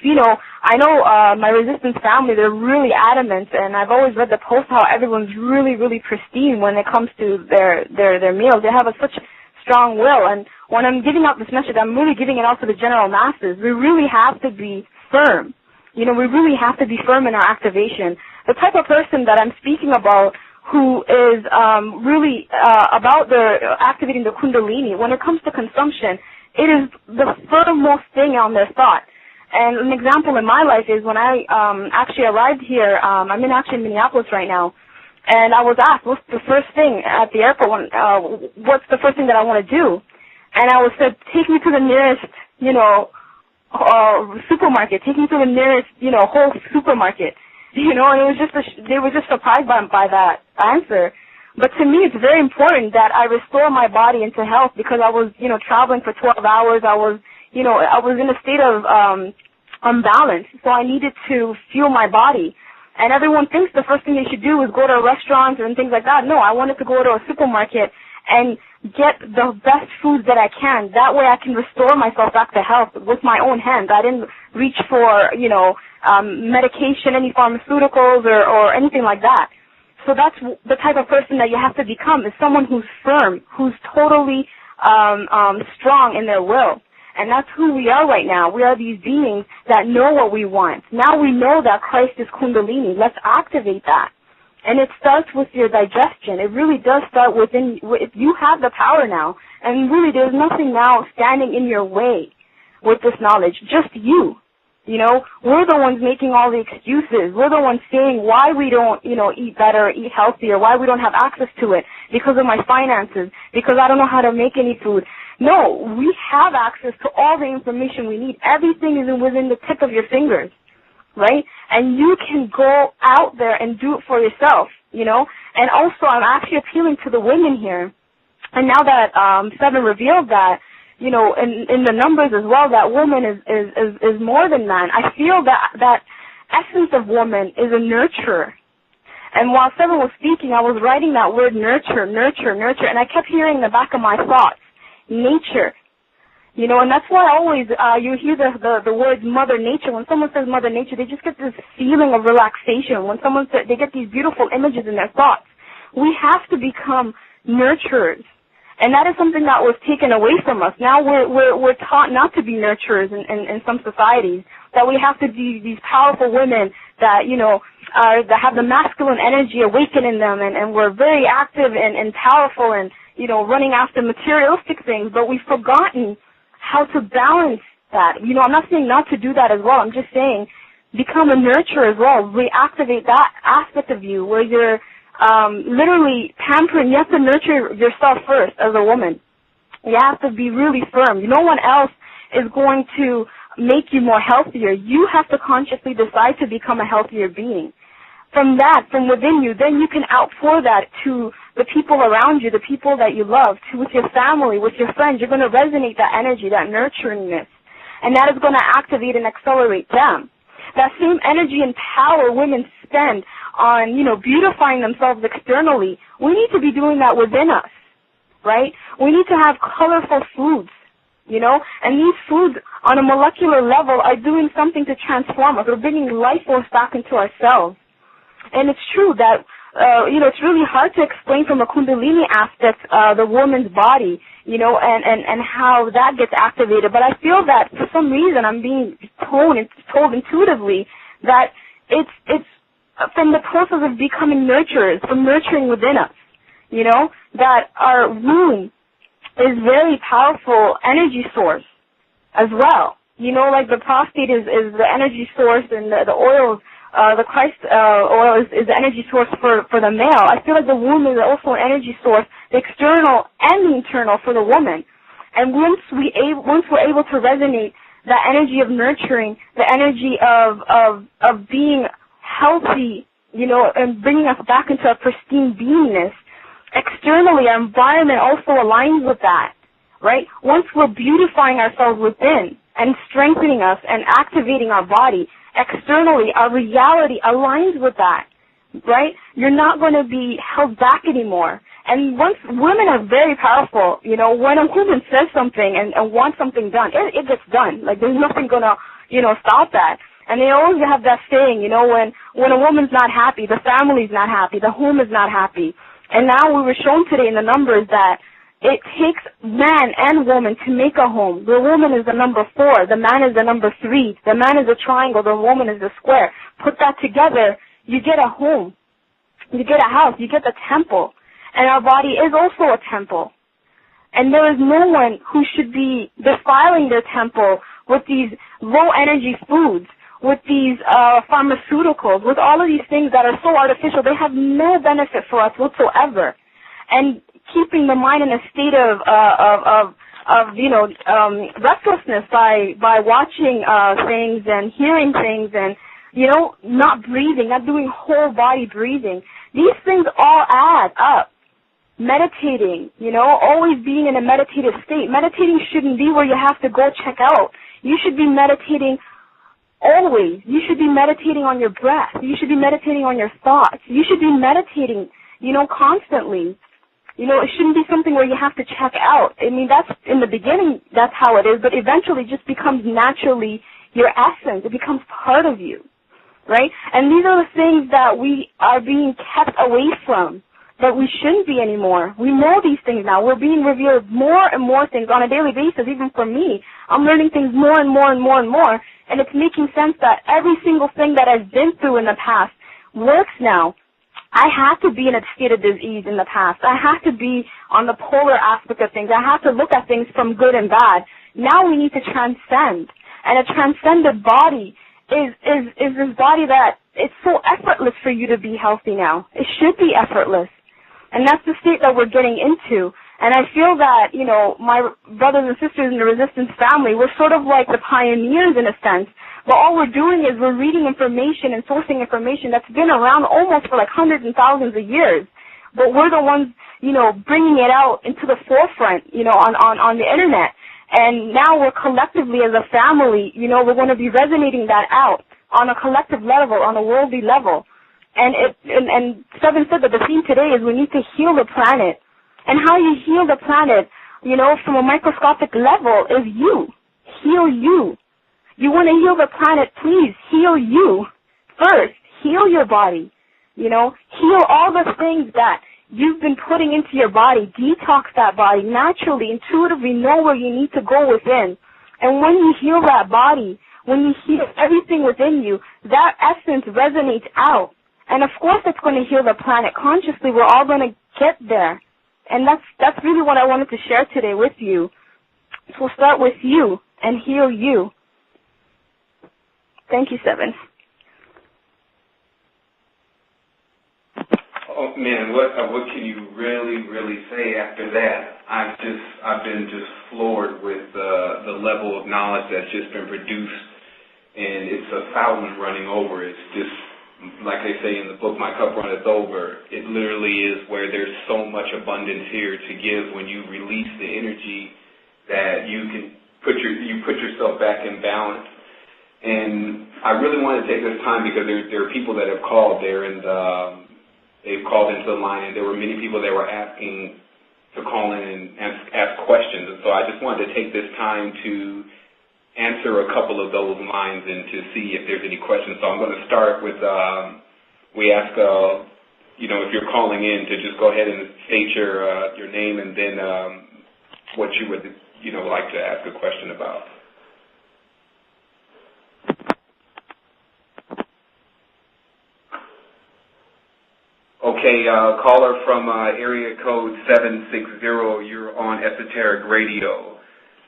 I know my resistance family, they're really adamant, and I've always read the post how everyone's really, really pristine when it comes to their meals. They have such strong will. And when I'm giving out this message, I'm really giving it out to the general masses. We really have to be firm. We really have to be firm in our activation. The type of person that I'm speaking about who is really about activating the Kundalini, when it comes to consumption, it is the foremost thing on their thought. And an example in my life is when I actually arrived here, I'm actually in Minneapolis right now, and I was asked, what's the first thing at the airport, what's the first thing that I want to do? And I was said, take me to the nearest, supermarket, take me to the nearest, whole supermarket, and it was they were just surprised by that answer. But to me, it's very important that I restore my body into health because I was, traveling for 12 hours. I was in a state of unbalance, so I needed to fuel my body. And everyone thinks the first thing they should do is go to restaurants and things like that. No, I wanted to go to a supermarket and get the best foods that I can. That way I can restore myself back to health with my own hands. I didn't reach for, medication, any pharmaceuticals or anything like that. So that's the type of person that you have to become, is someone who's firm, who's totally strong in their will. And that's who we are right now. We are these beings that know what we want. Now we know that Christ is Kundalini. Let's activate that. And it starts with your digestion. It really does start within. You have the power now. And really there's nothing now standing in your way with this knowledge. Just you. We're the ones making all the excuses. We're the ones saying why we don't, eat better, eat healthier, why we don't have access to it, because of my finances, because I don't know how to make any food. No, we have access to all the information we need. Everything is within the tip of your fingers. right? And you can go out there and do it for yourself, you know? And also, I'm actually appealing to the women here. And now that Sevan revealed that, you know, in the numbers as well, that woman is more than man. I feel that essence of woman is a nurturer. And while Sevan was speaking, I was writing that word nurture, nurture, nurture, and I kept hearing in the back of my thoughts, nature. You know, and that's why always you hear the words Mother Nature. When someone says Mother Nature, they just get this feeling of relaxation. When someone says, they get these beautiful images in their thoughts. We have to become nurturers. And that is something that was taken away from us. Now we're taught not to be nurturers in some societies, that we have to be these powerful women that, you know, that have the masculine energy awaken in them, and we're very active and powerful and, you know, running after materialistic things, but we've forgotten how to balance that. You know, I'm not saying not to do that as well. I'm just saying become a nurturer as well. Reactivate that aspect of you where you're literally pampering. You have to nurture yourself first as a woman. You have to be really firm. No one else is going to make you more healthier. You have to consciously decide to become a healthier being. From within you, then you can outpour that to the people around you, the people that you love, with your family, with your friends. You're going to resonate that energy, that nurturingness, and that is going to activate and accelerate them. That same energy and power women spend on, you know, beautifying themselves externally, we need to be doing that within us, right? We need to have colorful foods, you know, and these foods on a molecular level are doing something to transform us. We're bringing life force back into ourselves. And it's true that, you know, it's really hard to explain from a Kundalini aspect the woman's body, you know, and how that gets activated. But I feel that for some reason I'm being told intuitively that it's from the process of becoming nurturers, from nurturing within us, you know, that our womb is very powerful energy source as well. You know, like the prostate is the energy source, and the oils, the Christ oil is the energy source for the male. I feel like the womb is also an energy source, the external and the internal for the woman. And once we're able to resonate that energy of nurturing, the energy of being healthy, you know, and bringing us back into a pristine beingness, externally our environment also aligns with that, right? Once we're beautifying ourselves within and strengthening us and activating our body, externally our reality aligns with that, right? You're not going to be held back anymore. And once women are very powerful, you know, when a woman says something and wants something done, it gets done. Like there's nothing going to, you know, stop that. And they always have that saying, you know, when a woman's not happy, the family's not happy, the home is not happy. And now we were shown today in the numbers that it takes man and woman to make a home. The woman is the number 4, the man is the number 3, the man is a triangle, the woman is a square. Put that together, you get a home, you get a house, you get the temple. And our body is also a temple. And there is no one who should be defiling their temple with these low-energy foods, with these pharmaceuticals, with all of these things that are so artificial. They have no benefit for us whatsoever. And keeping the mind in a state of you know, restlessness by watching things and hearing things and, you know, not breathing, not doing whole body breathing. These things all add up. Meditating, you know, always being in a meditative state. Meditating shouldn't be where you have to go check out. You should be meditating always. You should be meditating on your breath. You should be meditating on your thoughts. You should be meditating, you know, constantly. You know, it shouldn't be something where you have to check out. I mean, that's in the beginning, that's how it is, but eventually it just becomes naturally your essence. It becomes part of you, right? And these are the things that we are being kept away from, that we shouldn't be anymore. We know these things now. We're being revealed more and more things on a daily basis. Even for me, I'm learning things more and more and more and more, and it's making sense that every single thing that I've been through in the past works now. I had to be in a state of disease in the past. I had to be on the polar aspect of things. I had to look at things from good and bad. Now we need to transcend. And a transcended body is this body that it's so effortless for you to be healthy now. It should be effortless. And that's the state that we're getting into. And I feel that, you know, my brothers and sisters in the resistance family, we're sort of like the pioneers in a sense, But all we're doing is we're reading information and sourcing information that's been around almost for like hundreds and thousands of years. But we're the ones, bringing it out into the forefront, on the Internet. And now we're collectively as a family, we're going to be resonating that out on a collective level, on a worldly level. And Sevan said that the theme today is we need to heal the planet. And how you heal the planet, from a microscopic level is you. Heal you. You want to heal the planet, please heal you first. Heal your body. Heal all the things that you've been putting into your body. Detox that body naturally, intuitively know where you need to go within. And when you heal that body, when you heal everything within you, that essence resonates out. And of course it's going to heal the planet consciously. We're all going to get there. And that's really what I wanted to share today with you. So we'll start with you and heal you. Thank you, Sevan. Oh man, what can you really say after that? I've been just floored with the level of knowledge that's just been produced, and it's a fountain running over. It's just like they say in the book, "My cup runneth over." It literally is where there's so much abundance here to give when you release the energy that you can put yourself back in balance. And I really want to take this time because there are people that have called there, and they've called into the line, and there were many people that were asking to call in and ask questions. And so I just wanted to take this time to answer a couple of those lines and to see if there's any questions. So I'm going to start with, we ask, if you're calling in, to just go ahead and state your name and then what you would, like to ask a question about. Okay, caller from area code 760, you're on Esoteric Radio.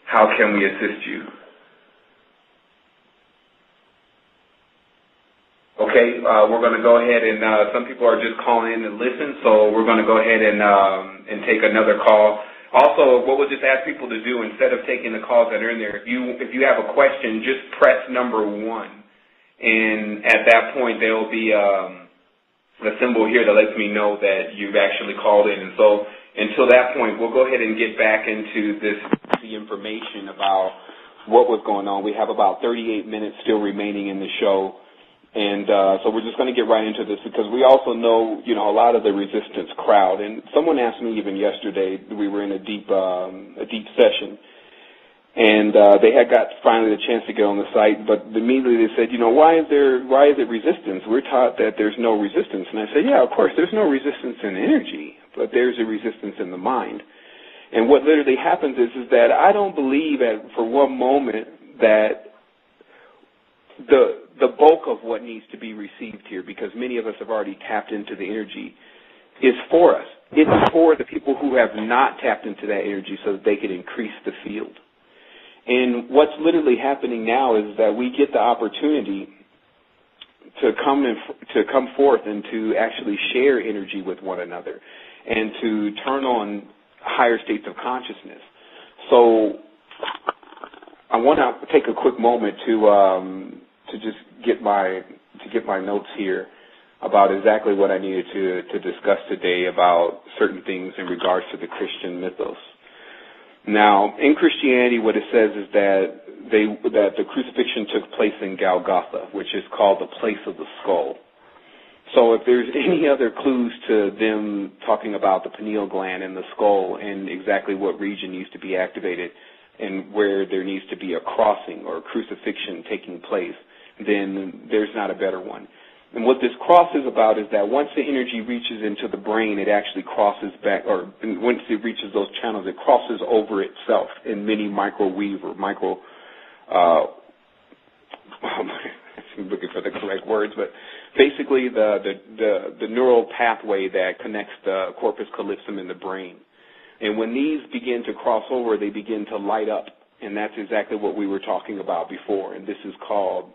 How can we assist you? Okay, we're going to go ahead and some people are just calling in to listen, so we're going to go ahead and take another call. Also, what we'll just ask people to do, instead of taking the calls that are in there, if you have a question, just press number 1, and at that point there will be a symbol here that lets me know that you've actually called in. And so until that point, we'll go ahead and get back into the information about what was going on. We have about 38 minutes still remaining in the show. And so we're just going to get right into this because we also know, a lot of the resistance crowd. And someone asked me even yesterday, we were in a deep session, and they had got finally the chance to get on the site, but immediately they said, why is it resistance? We're taught that there's no resistance. And I said, yeah, of course, there's no resistance in energy, but there's a resistance in the mind. And what literally happens is that I don't believe for one moment that the bulk of what needs to be received here, because many of us have already tapped into the energy, is for us. It's for the people who have not tapped into that energy so that they can increase the field. And what's literally happening now is that we get the opportunity to come forth and to actually share energy with one another and to turn on higher states of consciousness. So I want to take a quick moment to just get my notes here about exactly what I needed to discuss today about certain things in regards to the Christian mythos. Now, in Christianity, what it says is that the crucifixion took place in Golgotha, which is called the place of the skull. So if there's any other clues to them talking about the pineal gland and the skull and exactly what region needs to be activated and where there needs to be a crossing or a crucifixion taking place, then there's not a better one. And what this cross is about is that once the energy reaches into the brain, it actually crosses back, or once it reaches those channels, it crosses over itself in many microweave or I'm looking for the correct words, but basically the neural pathway that connects the corpus callosum in the brain. And when these begin to cross over, they begin to light up, and that's exactly what we were talking about before, and this is called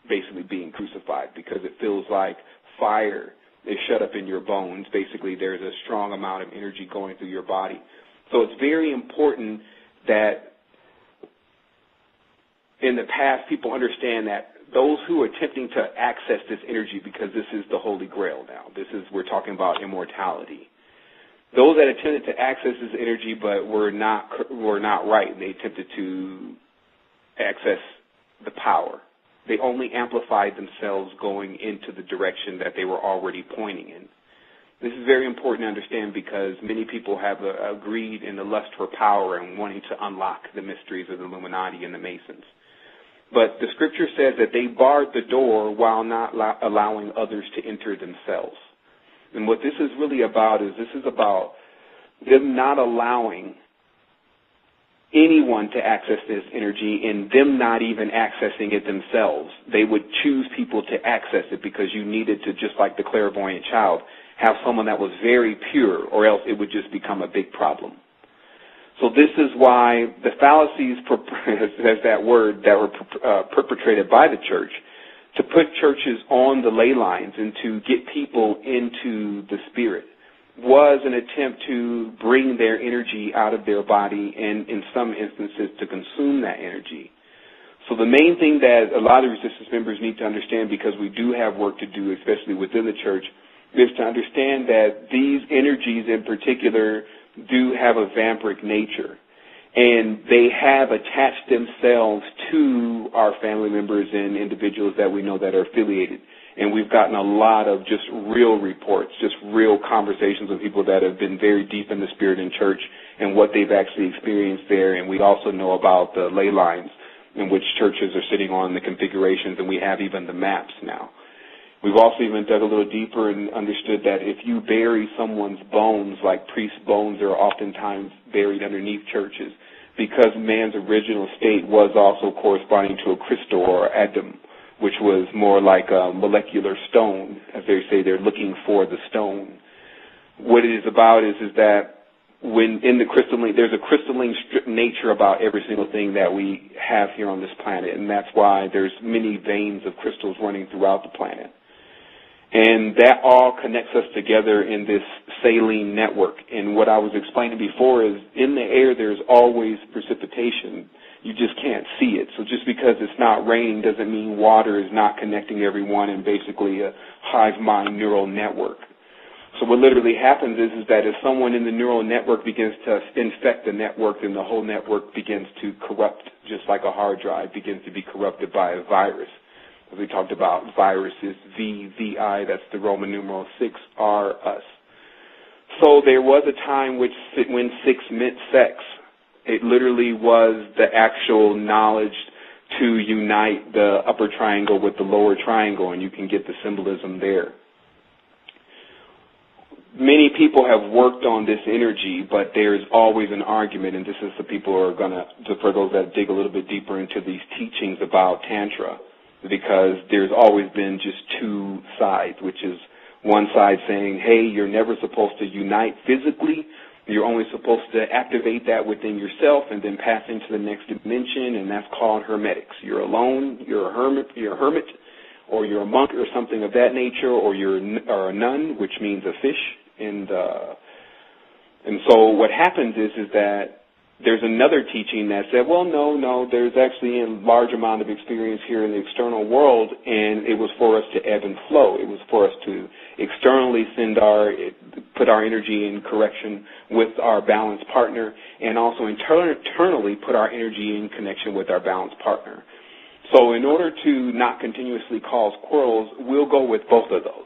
basically being crucified, because it feels like fire is shut up in your bones. Basically, there's a strong amount of energy going through your body. So it's very important that in the past people understand that those who are attempting to access this energy, because this is the Holy Grail now. We're talking about immortality. Those that attempted to access this energy but were not right, and they attempted to access the power. They only amplified themselves going into the direction that they were already pointing in. This is very important to understand because many people have a greed and a lust for power and wanting to unlock the mysteries of the Illuminati and the Masons. But the scripture says that they barred the door while not allowing others to enter themselves. And what this is really about is this is about them not allowing anyone to access this energy and them not even accessing it themselves. They would choose people to access it because you needed to, just like the clairvoyant child, have someone that was very pure, or else it would just become a big problem. So this is why the fallacies, as that word, that were perpetrated by the church to put churches on the ley lines and to get people into the spirit was an attempt to bring their energy out of their body and, in some instances, to consume that energy. So the main thing that a lot of resistance members need to understand, because we do have work to do, especially within the church, is to understand that these energies in particular do have a vampiric nature, and they have attached themselves to our family members and individuals that we know that are affiliated. And we've gotten a lot of just real reports, just real conversations with people that have been very deep in the spirit in church and what they've actually experienced there. And we also know about the ley lines in which churches are sitting on, the configurations, and we have even the maps now. We've also even dug a little deeper and understood that if you bury someone's bones, like priests' bones are oftentimes buried underneath churches, because man's original state was also corresponding to a crystal or Adam, which was more like a molecular stone. As they say, they're looking for the stone. What it is about is that when in the crystalline, there's a crystalline nature about every single thing that we have here on this planet, and that's why there's many veins of crystals running throughout the planet. And that all connects us together in this saline network. And what I was explaining before is in the air there's always precipitation. You just can't see it. So just because it's not raining doesn't mean water is not connecting everyone in basically a hive mind neural network. So what literally happens is that if someone in the neural network begins to infect the network, then the whole network begins to corrupt, just like a hard drive begins to be corrupted by a virus. As we talked about, viruses, VI, that's the Roman numeral 6, are us. So there was a time when 6 meant sex. It literally was the actual knowledge to unite the upper triangle with the lower triangle, and you can get the symbolism there. Many people have worked on this energy, but there's always an argument, and this is the people who are going to, for those that dig a little bit deeper into these teachings about Tantra, because there's always been just two sides, which is one side saying, hey, you're never supposed to unite physically. You're only supposed to activate that within yourself and then pass into the next dimension, and that's called hermetics. You're alone, you're a hermit, or you're a monk or something of that nature, or you're a nun, which means a fish. And so what happens is that there's another teaching that said, well, no, there's actually a large amount of experience here in the external world, and it was for us to ebb and flow. It was for us to externally put our energy in correction with our balanced partner, and also internally put our energy in connection with our balanced partner. So in order to not continuously cause quarrels, we'll go with both of those.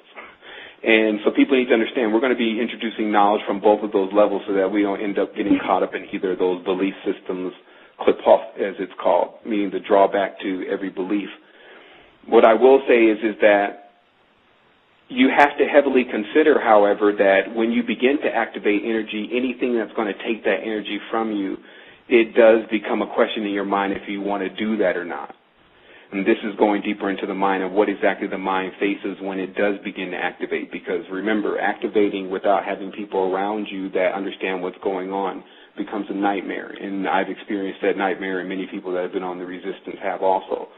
And so people need to understand we're going to be introducing knowledge from both of those levels so that we don't end up getting caught up in either of those belief systems, clip-off as it's called, meaning the drawback to every belief. What I will say is that you have to heavily consider, however, that when you begin to activate energy, anything that's going to take that energy from you, it does become a question in your mind if you want to do that or not. And this is going deeper into the mind of what exactly the mind faces when it does begin to activate. Because remember, activating without having people around you that understand what's going on becomes a nightmare. And I've experienced that nightmare, and many people that have been on the resistance have also.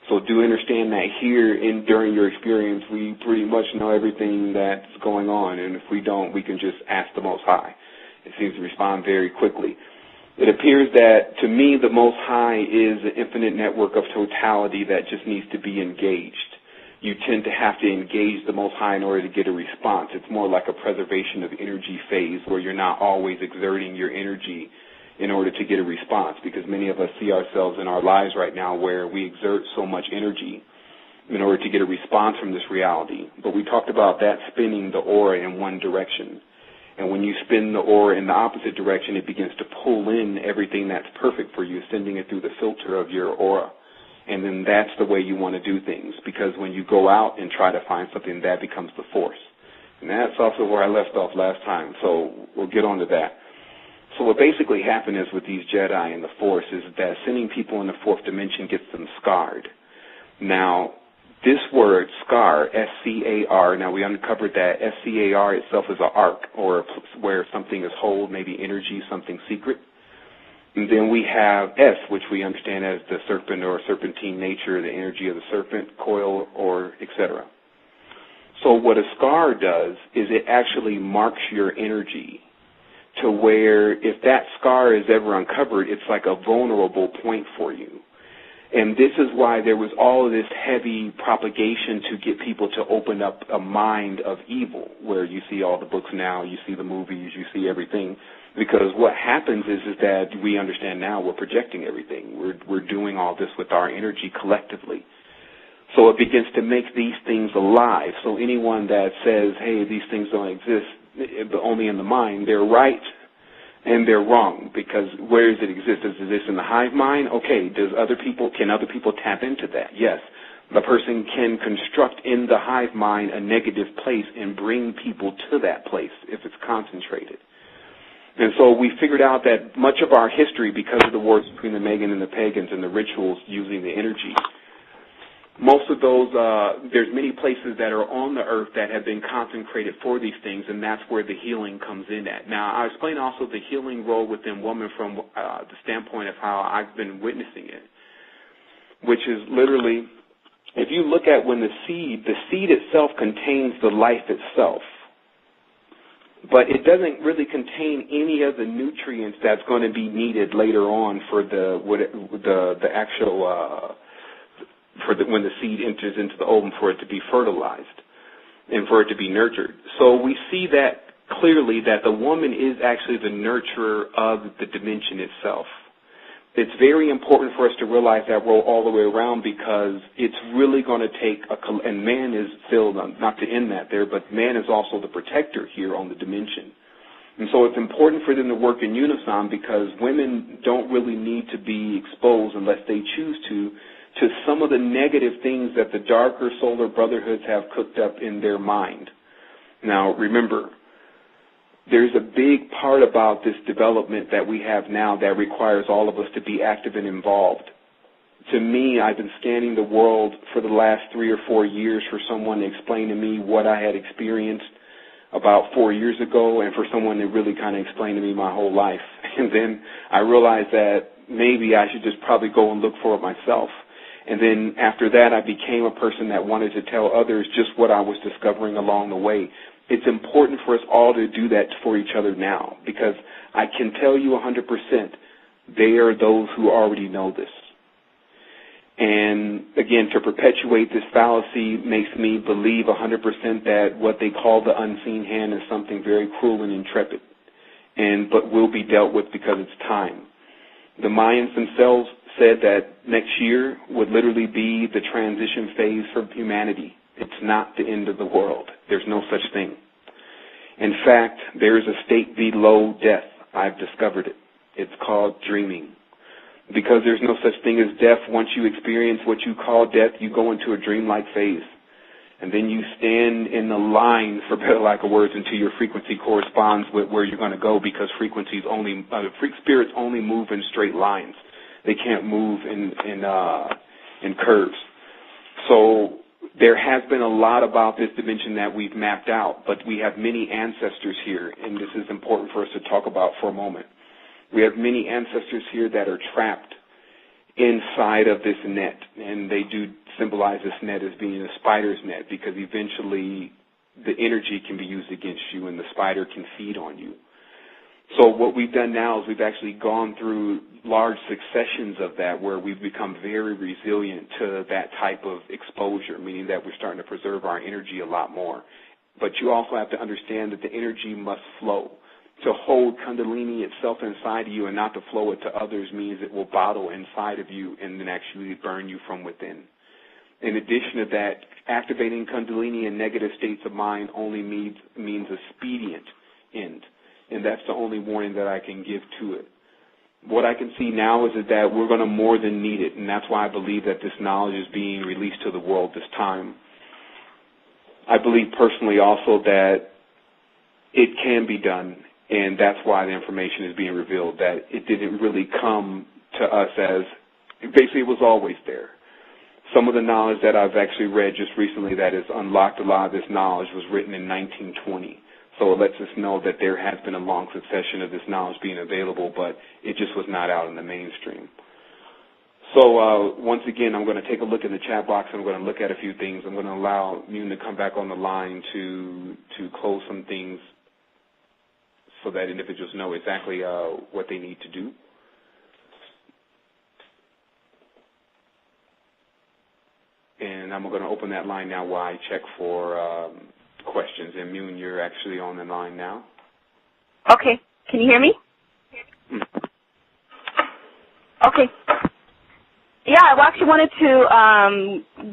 So do understand that here during your experience, we pretty much know everything that's going on. And if we don't, we can just ask the Most High. It seems to respond very quickly. It appears that, to me, the Most High is an infinite network of totality that just needs to be engaged. You tend to have to engage the Most High in order to get a response. It's more like a preservation of energy phase where you're not always exerting your energy in order to get a response, because many of us see ourselves in our lives right now where we exert so much energy in order to get a response from this reality. But we talked about that spinning the aura in one direction. And when you spin the aura in the opposite direction, it begins to pull in everything that's perfect for you, sending it through the filter of your aura. And then that's the way you want to do things, because when you go out and try to find something, that becomes the force. And that's also where I left off last time, so we'll get on to that. So what basically happened is with these Jedi and the Force is that sending people in the fourth dimension gets them scarred. Now, this word, scar, S-C-A-R, now we uncovered that S-C-A-R itself is an arc, or where something is hold, maybe energy, something secret. And then we have S, which we understand as the serpent or serpentine nature, the energy of the serpent, coil, or etc. So what a scar does is it actually marks your energy to where if that scar is ever uncovered, it's like a vulnerable point for you. And this is why there was all of this heavy propagation to get people to open up a mind of evil, where you see all the books now, you see the movies, you see everything. Because what happens is that we understand now we're projecting everything. We're doing all this with our energy collectively. So it begins to make these things alive. So anyone that says, hey, these things don't exist, but only in the mind, they're right. And they're wrong, because where does it exist? Does it exist in the hive mind? Okay, can other people tap into that? Yes. The person can construct in the hive mind a negative place and bring people to that place if it's concentrated. And so we figured out that much of our history, because of the wars between the Megan and the pagans and the rituals using the energy, most of those, there's many places that are on the earth that have been consecrated for these things, and that's where the healing comes in at. Now, I explain also the healing role within woman from the standpoint of how I've been witnessing it, which is literally, if you look at when the seed itself contains the life itself, but it doesn't really contain any of the nutrients that's going to be needed later on for the actual when the seed enters into the ovum for it to be fertilized and for it to be nurtured. So we see that clearly that the woman is actually the nurturer of the dimension itself. It's very important for us to realize that role all the way around, because it's really going to take and man is still, not to end that there, but man is also the protector here on the dimension. And so it's important for them to work in unison, because women don't really need to be exposed unless they choose to some of the negative things that the darker solar brotherhoods have cooked up in their mind. Now, remember, there's a big part about this development that we have now that requires all of us to be active and involved. To me, I've been scanning the world for the last 3 or 4 years for someone to explain to me what I had experienced about 4 years ago, and for someone to really kind of explain to me my whole life. And then I realized that maybe I should just probably go and look for it myself. And then after that, I became a person that wanted to tell others just what I was discovering along the way. It's important for us all to do that for each other now, because I can tell you 100% they are those who already know this. And again, to perpetuate this fallacy makes me believe 100% that what they call the unseen hand is something very cruel and intrepid, but will be dealt with because it's time. The Mayans themselves said that next year would literally be the transition phase for humanity. It's not the end of the world. There's no such thing. In fact, there is a state below death. I've discovered it. It's called dreaming. Because there's no such thing as death. Once you experience what you call death, you go into a dreamlike phase. And then you stand in the line, for better lack of words, until your frequency corresponds with where you're going to go, because spirits only move in straight lines. They can't move in curves. So there has been a lot about this dimension that we've mapped out, but we have many ancestors here, and this is important for us to talk about for a moment. We have many ancestors here that are trapped inside of this net, and they do symbolize this net as being a spider's net, because eventually the energy can be used against you and the spider can feed on you. So what we've done now is we've actually gone through large successions of that where we've become very resilient to that type of exposure, meaning that we're starting to preserve our energy a lot more. But you also have to understand that the energy must flow. To hold Kundalini itself inside of you and not to flow it to others means it will bottle inside of you and then actually burn you from within. In addition to that, activating Kundalini in negative states of mind only means a expedient end. And that's the only warning that I can give to it. What I can see now is that we're going to more than need it, and that's why I believe that this knowledge is being released to the world this time. I believe personally also that it can be done, and that's why the information is being revealed, that it didn't really come to us as, basically it was always there. Some of the knowledge that I've actually read just recently that has unlocked a lot of this knowledge was written in 1920. So it lets us know that there has been a long succession of this knowledge being available, but it just was not out in the mainstream. So once again, I'm going to take a look in the chat box. I'm going to look at a few things. I'm going to allow Yoon to come back on the line to close some things so that individuals know exactly what they need to do. And I'm going to open that line now while I check for questions. And Yoon, you're actually on the line now. Okay. Can you hear me? Okay. Yeah, I actually wanted to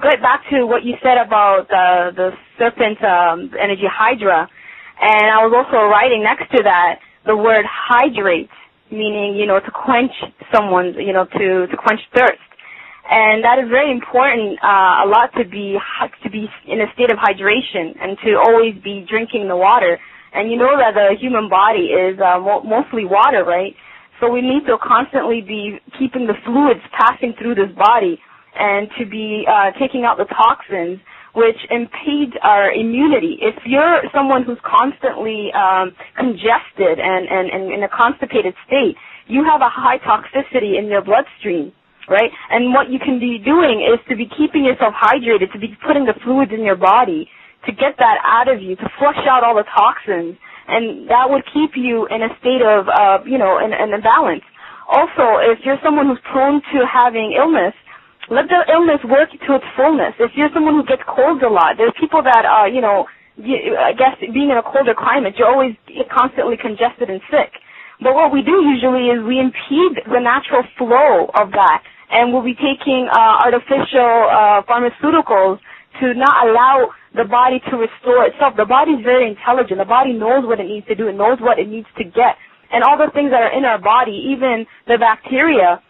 get back to what you said about the serpent energy hydra. And I was also writing next to that the word hydrate, meaning, to quench someone's, to quench thirst. And that is very important, a lot to be in a state of hydration and to always be drinking the water. And you know that the human body is mostly water, right? So we need to constantly be keeping the fluids passing through this body and to be taking out the toxins, which impede our immunity. If you're someone who's constantly congested and in a constipated state, you have a high toxicity in your bloodstream. Right? And what you can be doing is to be keeping yourself hydrated, to be putting the fluids in your body, to get that out of you, to flush out all the toxins, and that would keep you in a state of, in a balance. Also, if you're someone who's prone to having illness, let the illness work to its fullness. If you're someone who gets colds a lot, there's people that are, I guess being in a colder climate, you're always constantly congested and sick. But what we do usually is we impede the natural flow of that. And we'll be taking artificial pharmaceuticals to not allow the body to restore itself. The body is very intelligent. The body knows what it needs to do. It knows what it needs to get. And all the things that are in our body, even the bacteria,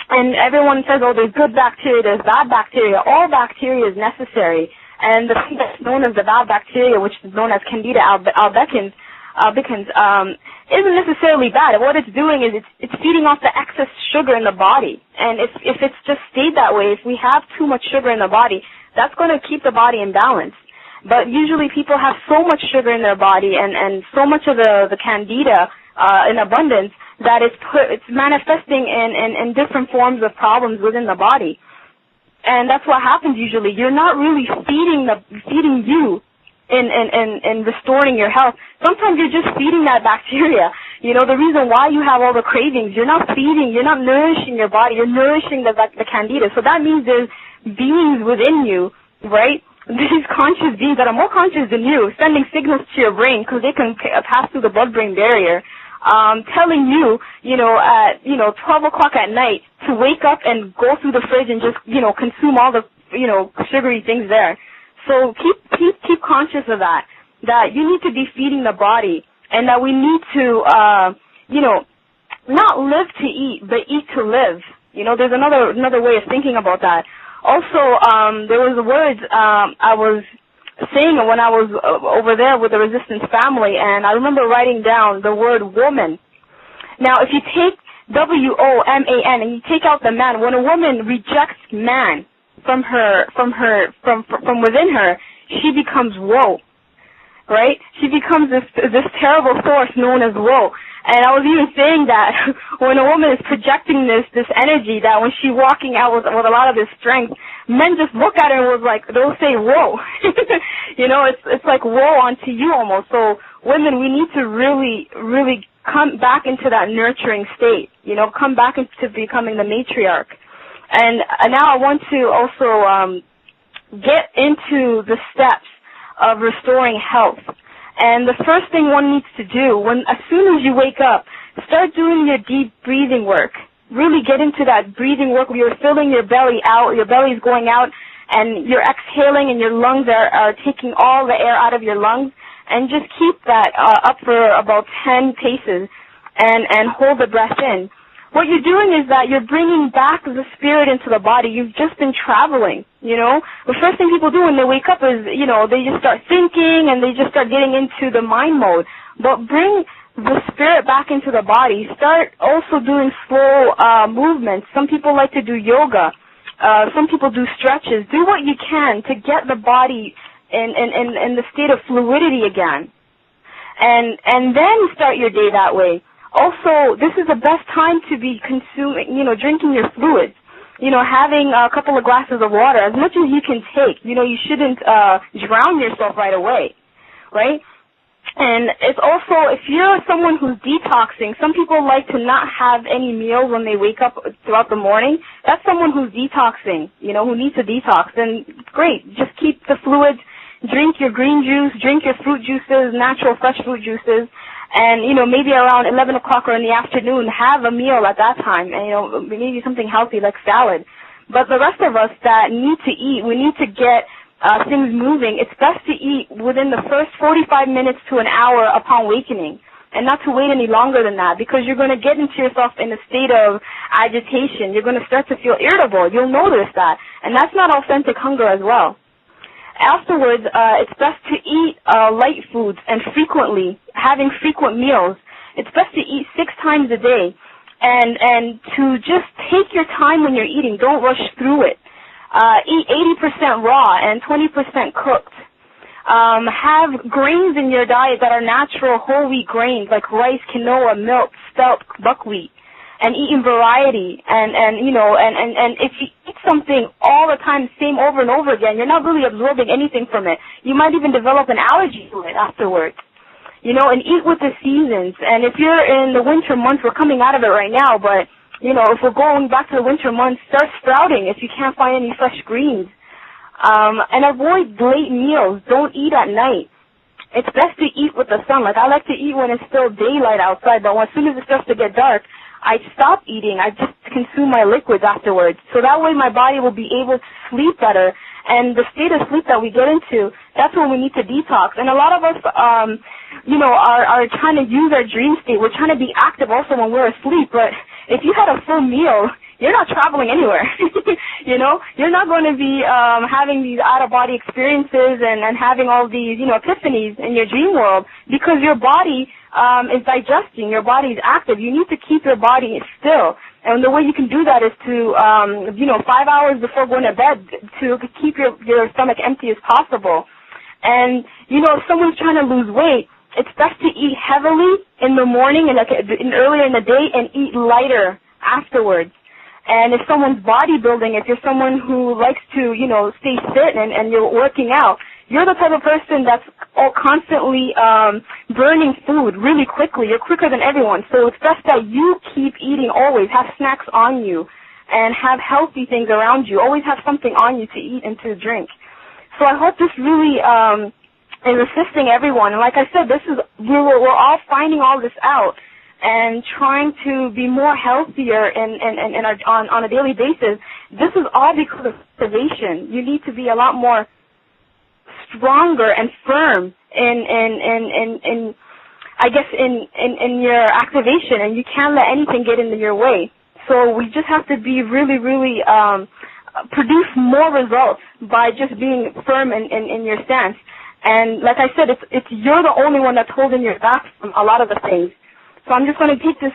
and everyone says, oh, there's good bacteria, there's bad bacteria. All bacteria is necessary. And the thing that's known as the bad bacteria, which is known as Candida albicans, isn't necessarily bad. What it's doing is it's feeding off the excess sugar in the body. And if it's just stayed that way, if we have too much sugar in the body, that's going to keep the body in balance. But usually people have so much sugar in their body and so much of the Candida in abundance that it's manifesting in different forms of problems within the body. And that's what happens usually. You're not really feeding you in restoring your health. Sometimes you're just feeding that bacteria. The reason why you have all the cravings, you're not nourishing your body, you're nourishing the Candida. So that means there's beings within you, right? These conscious beings that are more conscious than you, sending signals to your brain because they can pass through the blood-brain barrier, telling you, at 12 o'clock at night to wake up and go through the fridge and just, consume all the, sugary things there. So keep conscious of that you need to be feeding the body, and that we need to, not live to eat, but eat to live. There's another way of thinking about that. Also, there was words I was saying when I was over there with the Resistance family, and I remember writing down the word woman. Now, if you take WOMAN and you take out the man, when a woman rejects man from within her, she becomes woe, right? She becomes this terrible force known as woe. And I was even saying that when a woman is projecting this energy, that when she's walking out with a lot of this strength, men just look at her and they'll say, whoa. It's like woe onto you almost. So women, we need to really, really come back into that nurturing state, come back into becoming the matriarch. And now I want to also get into the steps of restoring health. And the first thing one needs to do, as soon as you wake up, start doing your deep breathing work. Really get into that breathing work where you're filling your belly out, your belly's going out, and you're exhaling, and your lungs are taking all the air out of your lungs. And just keep that up for about 10 paces and hold the breath in. What you're doing is that you're bringing back the spirit into the body. You've just been traveling, The first thing people do when they wake up is, they just start thinking and they just start getting into the mind mode. But bring the spirit back into the body. Start also doing slow movements. Some people like to do yoga. Some people do stretches. Do what you can to get the body in the state of fluidity again. And then start your day that way. Also, this is the best time to be consuming, drinking your fluids. Having a couple of glasses of water, as much as you can take. You shouldn't drown yourself right away, right? And it's also, if you're someone who's detoxing, some people like to not have any meals when they wake up throughout the morning. That's someone who's detoxing, who needs to detox. And great, just keep the fluids, drink your green juice, drink your fruit juices, natural fresh fruit juices. And, maybe around 11 o'clock or in the afternoon, have a meal at that time. And, maybe something healthy like salad. But the rest of us that need to eat, we need to get things moving. It's best to eat within the first 45 minutes to an hour upon awakening. And not to wait any longer than that, because you're going to get into yourself in a state of agitation. You're going to start to feel irritable. You'll notice that. And that's not authentic hunger as well. Afterwards, it's best to eat light foods and frequently, having frequent meals. It's best to eat 6 times a day and to just take your time when you're eating. Don't rush through it. Eat 80% raw and 20% cooked. Have grains in your diet that are natural whole wheat grains like rice, quinoa, milk, spelt, buckwheat. And eat in variety, and if you eat something all the time, same over and over again, you're not really absorbing anything from it. You might even develop an allergy to it afterwards. And eat with the seasons. And if you're in the winter months, we're coming out of it right now, but, if we're going back to the winter months, start sprouting if you can't find any fresh greens. And avoid late meals. Don't eat at night. It's best to eat with the sun. Like, I like to eat when it's still daylight outside, but as soon as it starts to get dark, I stop eating. I just consume my liquids afterwards. So that way my body will be able to sleep better. And the state of sleep that we get into, that's when we need to detox. And a lot of us, are trying to use our dream state. We're trying to be active also when we're asleep. But if you had a full meal, you're not traveling anywhere. You're not going to be having these out-of-body experiences and having all these, epiphanies in your dream world, because your body is digesting. Your body is active. You need to keep your body still. And the way you can do that is to, 5 hours before going to bed, to keep your stomach empty as possible. And, if someone's trying to lose weight, it's best to eat heavily in the morning and earlier in the day and eat lighter afterwards. And if someone's bodybuilding, if you're someone who likes to, stay fit and you're working out, you're the type of person that's constantly burning food really quickly. You're quicker than everyone. So it's best that you keep eating always. Have snacks on you and have healthy things around you. Always have something on you to eat and to drink. So I hope this really is assisting everyone. And like I said, we're all finding all this out and trying to be more healthier on a daily basis. This is all because of activation. You need to be a lot more stronger and firm in your activation, and you can't let anything get in your way. So we just have to be really, really produce more results by just being firm in your stance. And like I said, it's you're the only one that's holding your back from a lot of the things. So I'm just going to take this,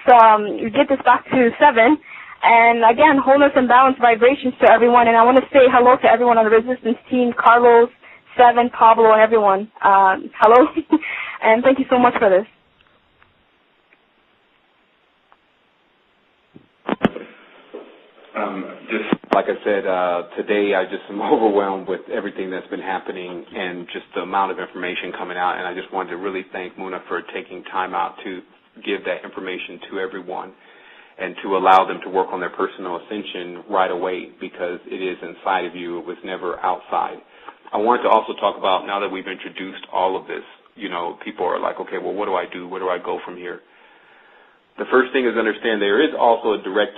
get this back to Sevan. And again, wholeness and balance vibrations to everyone. And I want to say hello to everyone on the Resistance team, Carlos, Sevan, Pablo, and everyone. Hello. And thank you so much for this. Just like I said, today I just am overwhelmed with everything that's been happening and just the amount of information coming out. And I just wanted to really thank Muna for taking time out to give that information to everyone and to allow them to work on their personal ascension right away, because it is inside of you. It was never outside. I wanted to also talk about, now that we've introduced all of this, people are like, okay, well, what do I do? Where do I go from here? The first thing is understand there is also a direct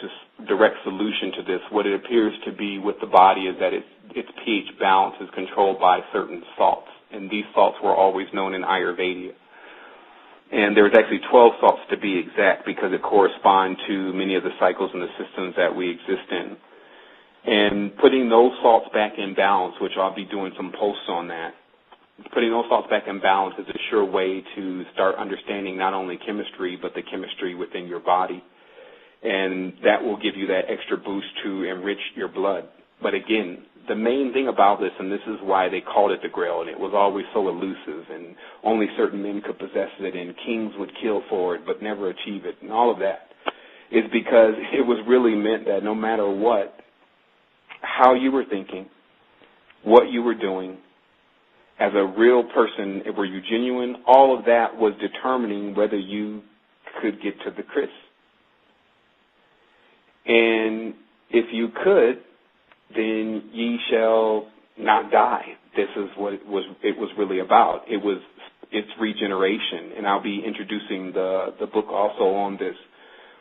solution to this. What it appears to be with the body is that its pH balance is controlled by certain salts, and these salts were always known in Ayurveda. And there's actually 12 salts to be exact, because it corresponds to many of the cycles and the systems that we exist in. And putting those salts back in balance, which I'll be doing some posts on that, putting those salts back in balance is a sure way to start understanding not only chemistry, but the chemistry within your body. And that will give you that extra boost to enrich your blood. But again, the main thing about this, and this is why they called it the Grail, and it was always so elusive, and only certain men could possess it, and kings would kill for it but never achieve it, and all of that, is because it was really meant that no matter what, how you were thinking, what you were doing, as a real person, were you genuine, all of that was determining whether you could get to the Chris. And if you could, then ye shall not die. This is what it was really about. It's regeneration, and I'll be introducing the book also on this.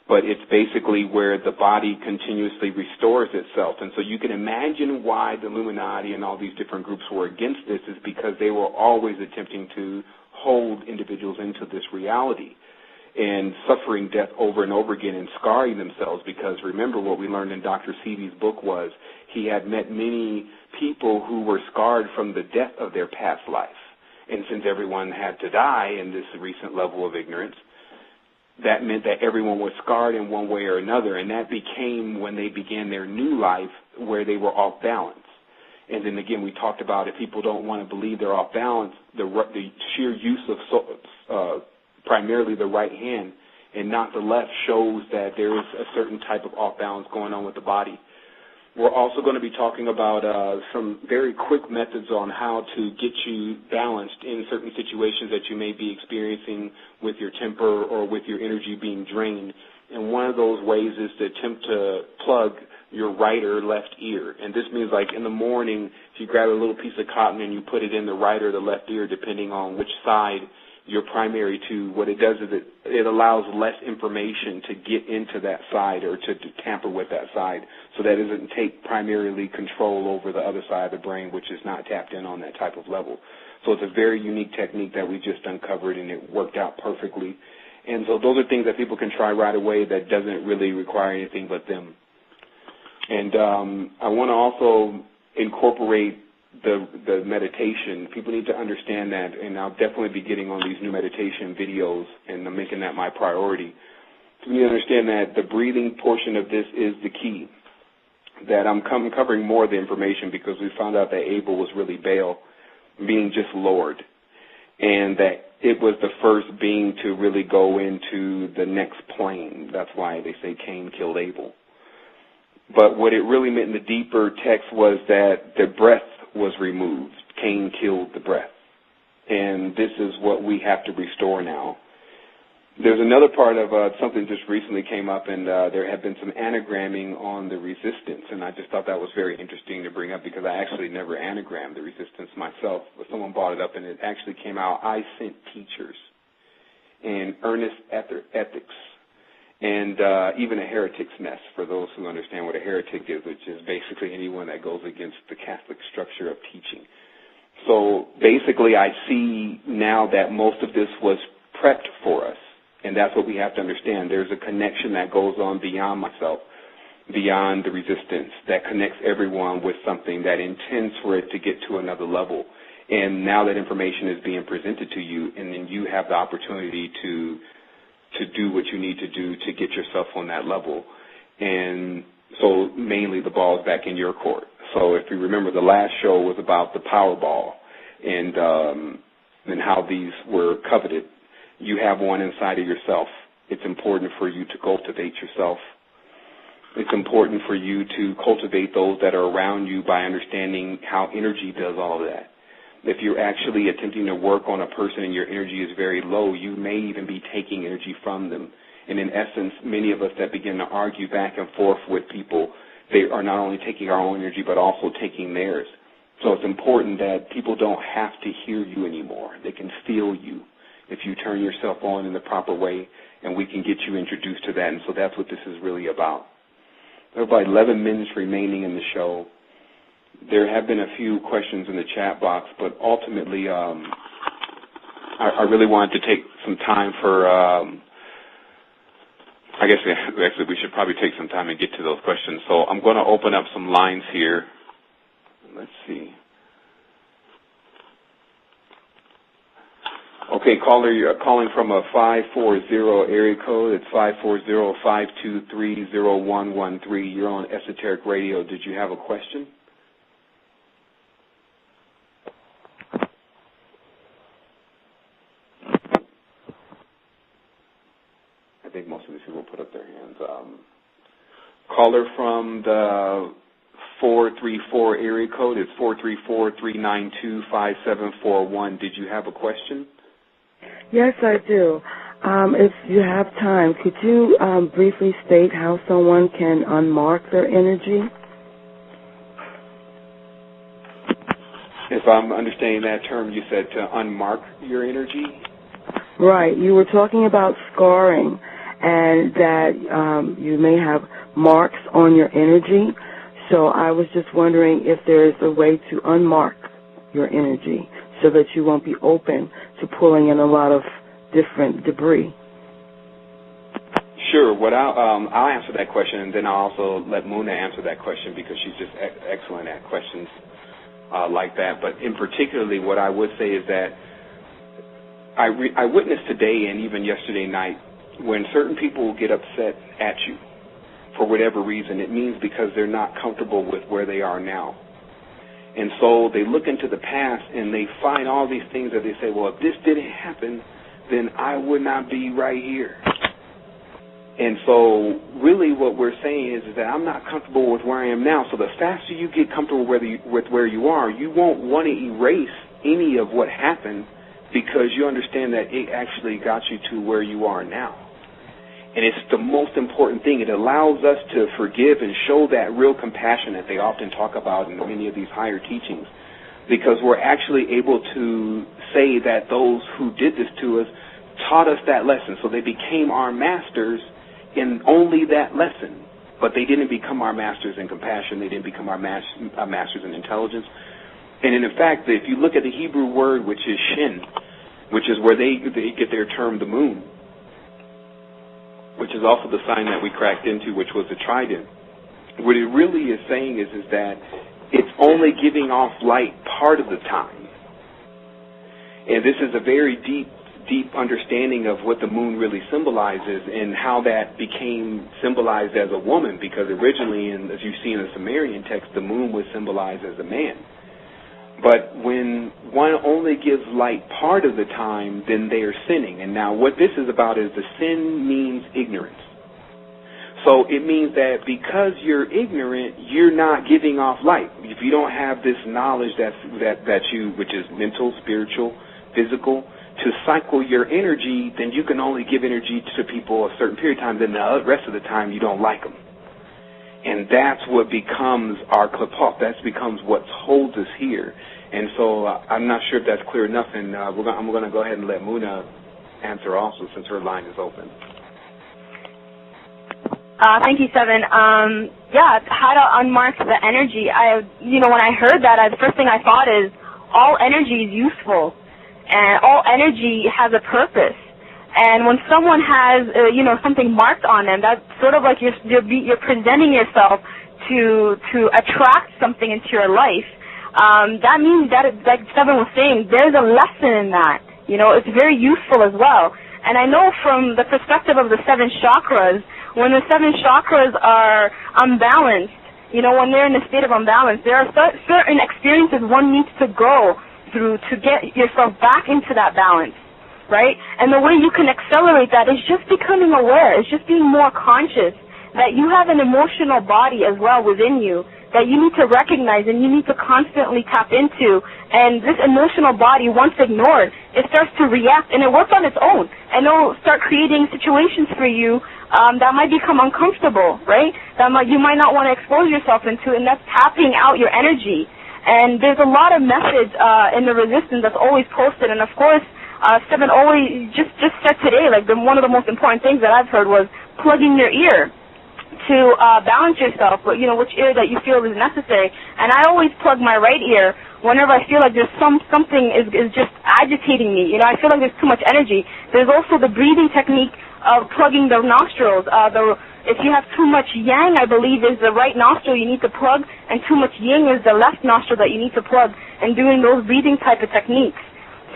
But it's basically where the body continuously restores itself. And so you can imagine why the Illuminati and all these different groups were against this, is because they were always attempting to hold individuals into this reality and suffering death over and over again and scarring themselves. Because remember, what we learned in Dr. Sevy's book was he had met many people who were scarred from the death of their past life. And since everyone had to die in this recent level of ignorance, that meant that everyone was scarred in one way or another, and that became when they began their new life where they were off balance. And then again, we talked about if people don't want to believe they're off balance, the sheer use of primarily the right hand and not the left shows that there is a certain type of off balance going on with the body. We're also going to be talking about some very quick methods on how to get you balanced in certain situations that you may be experiencing with your temper or with your energy being drained. And one of those ways is to attempt to plug your right or left ear. And this means, like in the morning, if you grab a little piece of cotton and you put it in the right or the left ear, depending on which side you're primary to, what it does is it allows less information to get into that side or to tamper with that side, so that it doesn't take primarily control over the other side of the brain, which is not tapped in on that type of level. So it's a very unique technique that we just uncovered, and it worked out perfectly. And so those are things that people can try right away that doesn't really require anything but them. And I want to also incorporate the meditation. People need to understand that, and I'll definitely be getting on these new meditation videos, and I'm making that my priority. So you need to understand that the breathing portion of this is the key. That I'm covering more of the information because we found out that Abel was really Baal, being just Lord, and that it was the first being to really go into the next plane. That's why they say Cain killed Abel. But what it really meant in the deeper text was that the breath was removed. Cain killed the breath. And this is what we have to restore now. There's another part of something just recently came up, and there have been some anagramming on the resistance, and I just thought that was very interesting to bring up because I actually never anagrammed the resistance myself, but someone brought it up, and it actually came out, I sent teachers and earnest ethics, and even a heretic's mess, for those who understand what a heretic is, which is basically anyone that goes against the Catholic structure of teaching. So basically I see now that most of this was prepped for us, and that's what we have to understand. There's a connection that goes on beyond myself, beyond the resistance, that connects everyone with something that intends for it to get to another level. And now that information is being presented to you, and then you have the opportunity to do what you need to do to get yourself on that level. And so mainly the ball is back in your court. So if you remember, the last show was about the Powerball and how these were coveted. You have one inside of yourself. It's important for you to cultivate yourself. It's important for you to cultivate those that are around you by understanding how energy does all of that. If you're actually attempting to work on a person and your energy is very low, you may even be taking energy from them. And in essence, many of us that begin to argue back and forth with people, they are not only taking our own energy but also taking theirs. So it's important that people don't have to hear you anymore. They can feel you if you turn yourself on in the proper way, and we can get you introduced to that. And so that's what this is really about. There are about 11 minutes remaining in the show. There have been a few questions in the chat box, but ultimately I really wanted to take some time for, I guess actually we should probably take some time and get to those questions. So I'm going to open up some lines here. Let's see. Okay, caller, you're calling from a 540 area code. It's 540-523-0113. You're on Esoteric Radio. Did you have a question? I think most of these people put up their hands. Caller from the 434 area code. It's 434-392-5741. Did you have a question? Yes, I do. If you have time, could you briefly state how someone can unmark their energy? If I'm understanding that term, you said to unmark your energy? Right. You were talking about scarring and that you may have marks on your energy. So I was just wondering if there's a way to unmark your energy so that you won't be open to pulling in a lot of different debris. Sure. What I'll answer that question, and then I'll also let Muna answer that question because she's just excellent at questions like that. But in particularly, what I would say is that I witnessed today and even yesterday night when certain people get upset at you for whatever reason, it means because they're not comfortable with where they are now. And so they look into the past and they find all these things that they say, well, if this didn't happen, then I would not be right here. And so really what we're saying is that I'm not comfortable with where I am now. So the faster you get comfortable with where you are, you won't want to erase any of what happened because you understand that it actually got you to where you are now. And it's the most important thing. It allows us to forgive and show that real compassion that they often talk about in many of these higher teachings, because we're actually able to say that those who did this to us taught us that lesson. So they became our masters in only that lesson. But they didn't become our masters in compassion. They didn't become our masters in intelligence. And in fact, if you look at the Hebrew word, which is shin, which is where they get their term, the moon, which is also the sign that we cracked into, which was the trident. What it really is saying is that it's only giving off light part of the time. And this is a very deep understanding of what the moon really symbolizes and how that became symbolized as a woman, because originally, as you see in the Sumerian text, the moon was symbolized as a man. But when one only gives light part of the time, then they are sinning. And now what this is about is the sin means ignorance. So it means that because you're ignorant, you're not giving off light. If you don't have this knowledge that you, which is mental, spiritual, physical, to cycle your energy, then you can only give energy to people a certain period of time. Then the rest of the time you don't like them. And that's what becomes our klipot. That becomes what holds us here. And so I'm not sure if that's clear enough, and I'm going to go ahead and let Muna answer also since her line is open. Thank you, Sevan. How to unmark the energy. When I heard that, the first thing I thought is all energy is useful, and all energy has a purpose. And when someone has, something marked on them, that's sort of like you're presenting yourself to attract something into your life. That means that, like Sevan was saying, there's a lesson in that. It's very useful as well. And I know from the perspective of the 7 chakras, when the 7 chakras are unbalanced, when they're in a state of unbalance, there are certain experiences one needs to go through to get yourself back into that balance. Right? And the way you can accelerate that is just becoming aware. It's just being more conscious that you have an emotional body as well within you that you need to recognize and you need to constantly tap into. And this emotional body, once ignored, it starts to react and it works on its own. And it'll start creating situations for you that might become uncomfortable, right? You might not want to expose yourself into, and that's tapping out your energy. And there's a lot of methods in the resistance that's always posted. And of course, Sevan always just said today, like one of the most important things that I've heard was plugging your ear to balance yourself, but which ear that you feel is necessary. And I always plug my right ear whenever I feel like there's something is just agitating me. I feel like there's too much energy. There's also the breathing technique of plugging the nostrils. If you have too much yang, I believe, is the right nostril you need to plug, and too much yin is the left nostril that you need to plug, and doing those breathing type of techniques.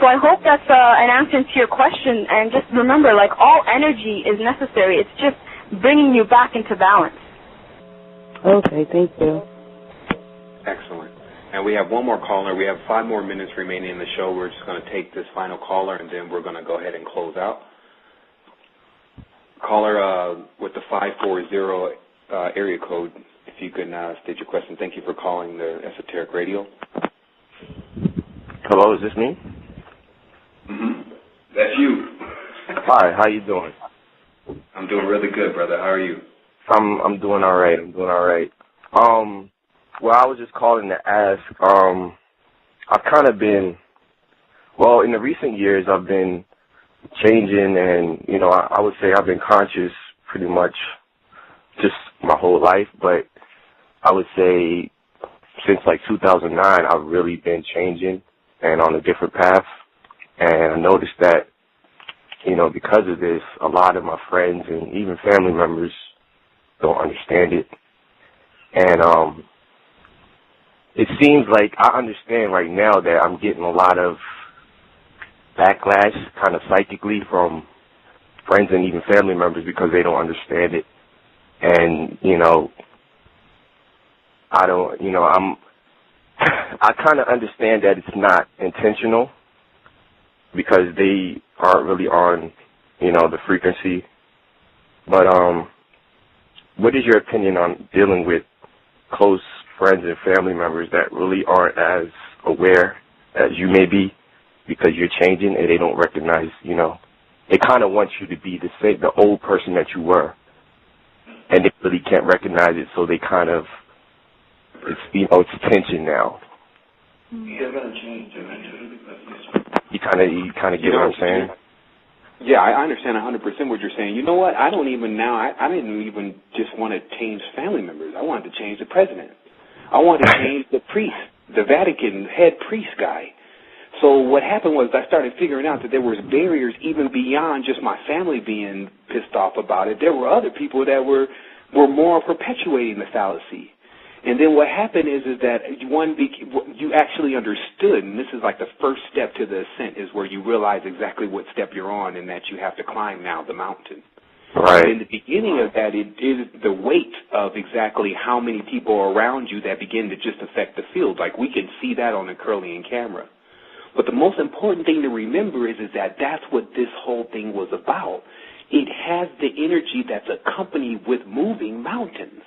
So I hope that's an answer to your question. And just remember, like, all energy is necessary. It's just bringing you back into balance. Okay, thank you. Excellent. And we have one more caller. We have 5 more minutes remaining in the show. We're just going to take this final caller, and then we're going to go ahead and close out. Caller with the 540 area code, if you can state your question. Thank you for calling the Esoteric Radio. Hello, is this me? Mm-hmm. That's you. Hi, how you doing? I'm doing really good, brother. How are you? I'm doing all right. Well, I was just calling to ask. I've kind of been, in the recent years, I've been changing, and I would say I've been conscious pretty much just my whole life. But I would say since like 2009, I've really been changing and on a different path. And I noticed that, because of this, a lot of my friends and even family members don't understand it. And it seems like I understand right now that I'm getting a lot of backlash kind of psychically from friends and even family members because they don't understand it. And, I kind of understand that it's not intentional, because they aren't really on, the frequency. But what is your opinion on dealing with close friends and family members that really aren't as aware as you may be, because you're changing and they don't recognize, they kind of want you to be the old person that you were, and they really can't recognize it, so they kind of, it's tension now. They're going to change eventually. You kind of get what I'm saying? Yeah, I understand 100% what you're saying. You know what? I don't even now, I didn't even just want to change family members. I wanted to change the president. I wanted to change the priest, the Vatican head priest guy. So what happened was I started figuring out that there was barriers even beyond just my family being pissed off about it. There were other people that were more perpetuating the fallacy. And then what happened is that you actually understood, and this is like the first step to the ascent, is where you realize exactly what step you're on and that you have to climb now the mountain. Right. And in the beginning of that, it is the weight of exactly how many people are around you that begin to just affect the field. Like, we can see that on a Curlian camera. But the most important thing to remember is that that's what this whole thing was about. It has the energy that's accompanied with moving mountains.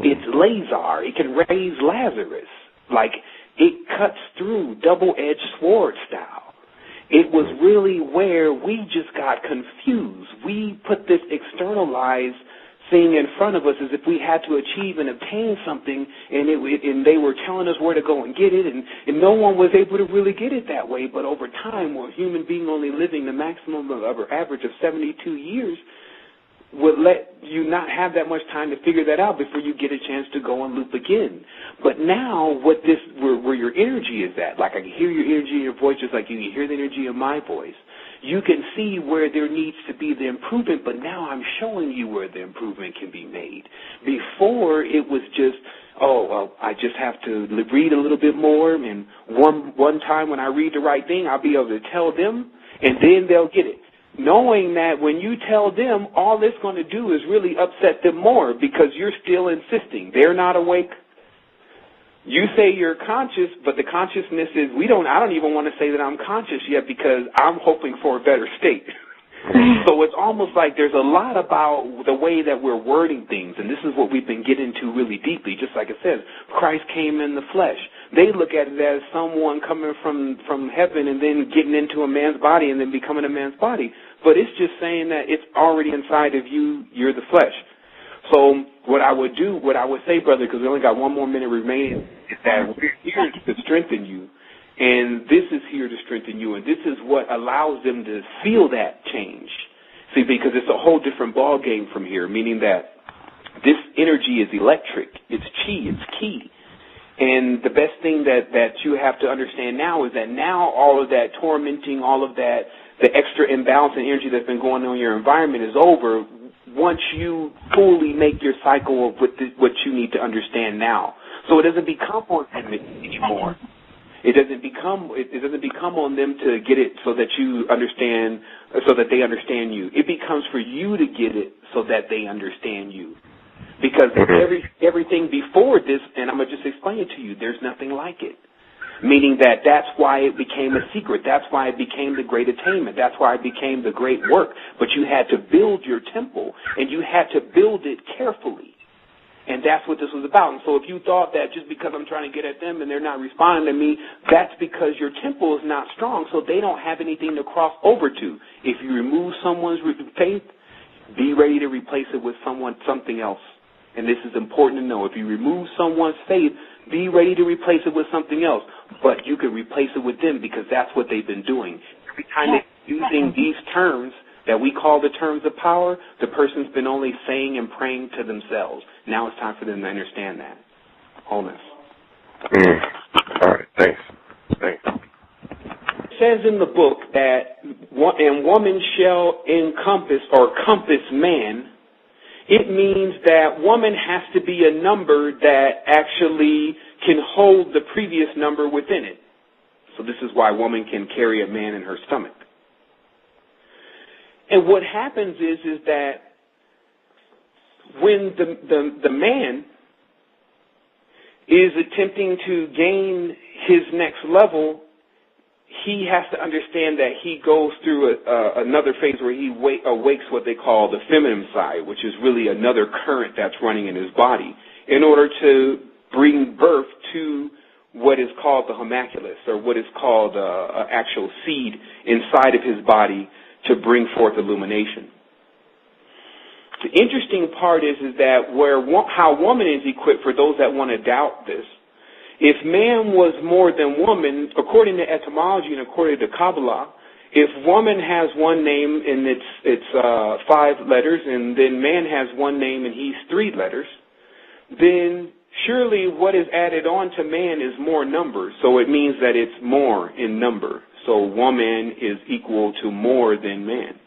It's Lazar. It can raise Lazarus. Like, it cuts through double-edged sword style. It was really where we just got confused. We put this externalized thing in front of us as if we had to achieve and obtain something, and they were telling us where to go and get it, and no one was able to really get it that way. But over time, a human being only living the maximum of average of 72 years would let you not have that much time to figure that out before you get a chance to go and loop again. But now, where your energy is at, like I can hear your energy in your voice just like you can hear the energy in my voice. You can see where there needs to be the improvement, but now I'm showing you where the improvement can be made. Before, it was just, I just have to read a little bit more, and one time when I read the right thing, I'll be able to tell them, and then they'll get it. Knowing that when you tell them, all it's going to do is really upset them more because you're still insisting. They're not awake. You say you're conscious, but the consciousness is, I don't even want to say that I'm conscious yet because I'm hoping for a better state. So it's almost like there's a lot about the way that we're wording things, and this is what we've been getting to really deeply. Just like it says, Christ came in the flesh. They look at it as someone coming from heaven and then getting into a man's body and then becoming a man's body. But it's just saying that it's already inside of you. You're the flesh. So what I would say, brother, because we only got 1 more minute remaining, is that we're here to strengthen you. And this is here to strengthen you, and this is what allows them to feel that change. See, because it's a whole different ball game from here, meaning that this energy is electric. It's chi. It's key. And the best thing that you have to understand now is that now all of that tormenting, all of that, the extra imbalance in energy that's been going on in your environment is over once you fully make your cycle of what you need to understand now. So it doesn't become on them anymore. It doesn't become on them to get it so that you understand, so that they understand you. It becomes for you to get it so that they understand you. Because everything before this, and I'm going to just explain it to you, there's nothing like it. Meaning that's why it became a secret. That's why it became the great attainment. That's why it became the great work. But you had to build your temple, and you had to build it carefully. And that's what this was about. And so if you thought that just because I'm trying to get at them and they're not responding to me, that's because your temple is not strong, so they don't have anything to cross over to. If you remove someone's faith, be ready to replace it with something else. And this is important to know. If you remove someone's faith, be ready to replace it with something else. But you can replace it with them because that's what they've been doing. Every time they're using these terms that we call the terms of power, the person's been only saying and praying to themselves. Now it's time for them to understand that. Wholeness. All right, thanks. It says in the book that, and woman shall encompass or compass man. It means that woman has to be a number that actually can hold the previous number within it. So this is why woman can carry a man in her stomach. And what happens is that when the man is attempting to gain his next level, he has to understand that he goes through another phase where he awakes what they call the feminine side, which is really another current that's running in his body, in order to bring birth to what is called the homunculus, or what is called an actual seed inside of his body to bring forth illumination. The interesting part is that how woman is equipped, for those that want to doubt this, if man was more than woman, according to etymology and according to Kabbalah, if woman has one name and it's 5 letters, and then man has one name and he's 3 letters, then surely what is added on to man is more numbers. So it means that it's more in number. So woman is equal to more than man.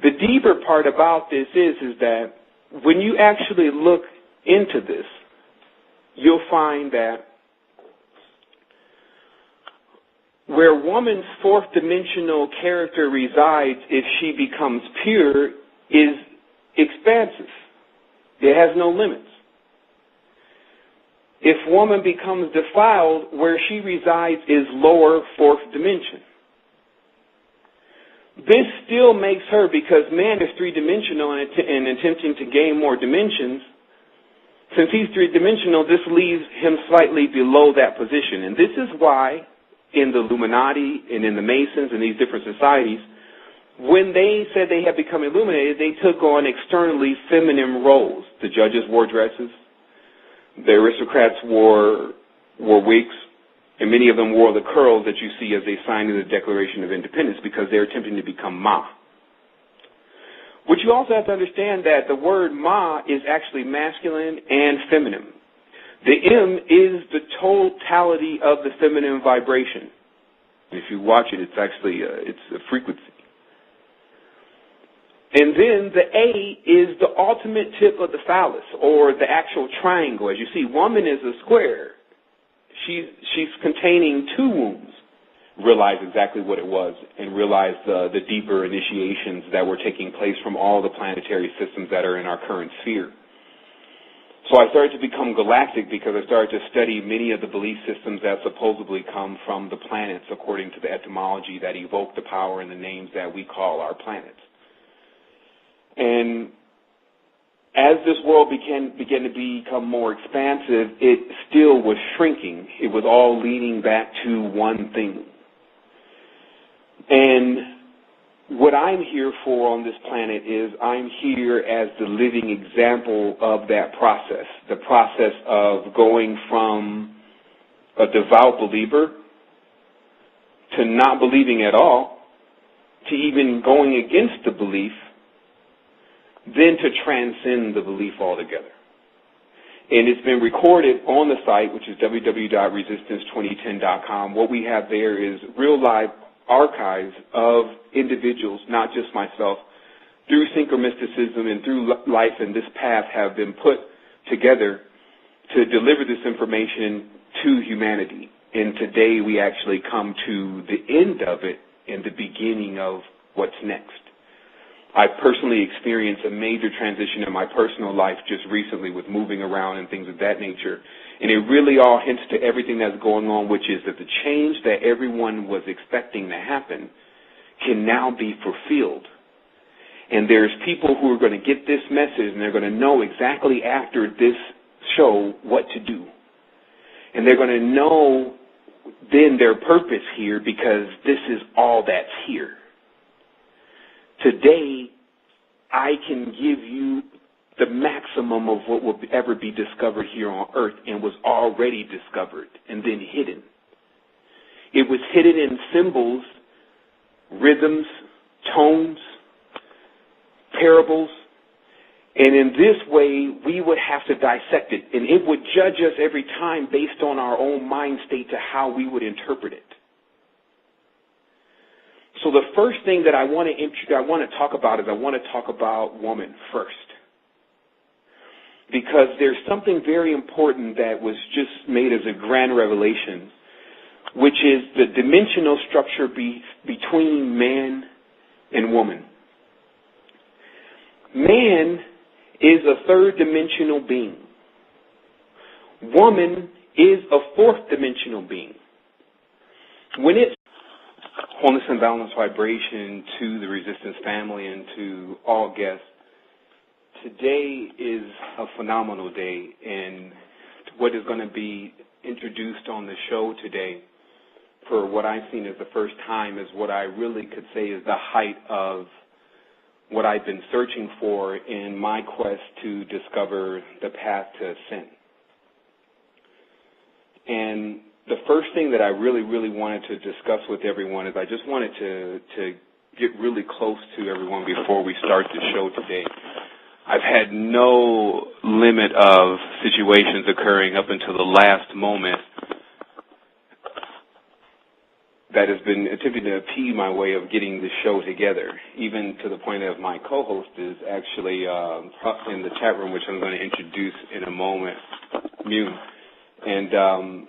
The deeper part about this is that when you actually look into this, you'll find that where woman's 4th dimensional character resides, if she becomes pure, is expansive. It has no limits. If woman becomes defiled, where she resides is lower 4th dimension. This still makes her, because man is 3-dimensional and attempting to gain more dimensions, since he's 3-dimensional, this leaves him slightly below that position. And this is why in the Illuminati and in the Masons and these different societies, when they said they had become illuminated, they took on externally feminine roles. The judges wore dresses. The aristocrats wore wigs. And many of them wore the curls that you see as they signed the Declaration of Independence, because they're attempting to become Ma. But you also have to understand that the word Ma is actually masculine and feminine. The M is the totality of the feminine vibration. If you watch it, it's actually it's a frequency. And then the A is the ultimate tip of the phallus, or the actual triangle. As you see, woman is a square. She's containing 2 wombs. Realize exactly what it was, and realize the deeper initiations that were taking place from all the planetary systems that are in our current sphere. So I started to become galactic because I started to study many of the belief systems that supposedly come from the planets according to the etymology that evoke the power and the names that we call our planets. And as this world began to become more expansive, it still was shrinking. It was all leading back to one thing. And what I'm here for on this planet is I'm here as the living example of that process, the process of going from a devout believer to not believing at all, to even going against the belief, then to transcend the belief altogether. And it's been recorded on the site, which is www.resistance2010.com. What we have there is real live archives of individuals, not just myself, through synchromysticism and through life and this path have been put together to deliver this information to humanity. And today we actually come to the end of it and the beginning of what's next. I personally experienced a major transition in my personal life just recently with moving around and things of that nature. And it really all hints to everything that's going on, which is that the change that everyone was expecting to happen can now be fulfilled. And there's people who are going to get this message and they're going to know exactly after this show what to do. And they're going to know then their purpose here because this is all that's here. Today, I can give you the maximum of what will ever be discovered here on Earth and was already discovered and then hidden. It was hidden in symbols, rhythms, tones, parables, and in this way, we would have to dissect it, and it would judge us every time based on our own mind state to how we would interpret it. So the first thing that I want to talk about is I want to talk about woman first. Because there's something very important that was just made as a grand revelation, which is the dimensional structure between man and woman. Man is a third dimensional being. Woman is a fourth dimensional being. When it's wholeness and balance vibration to the Resistance family and to all guests, today is a phenomenal day, and what is going to be introduced on the show today, for what I've seen as the first time, is what I really could say is the height of what I've been searching for in my quest to discover the path to ascent. And the first thing that I really wanted to discuss with everyone is I just wanted to get really close to everyone before we start the show today. I've had no limit of situations occurring up until the last moment that has been attempting to impede my way of getting the show together, even to the point of my co-host is actually in the chat room, which I'm going to introduce in a moment, Mune. And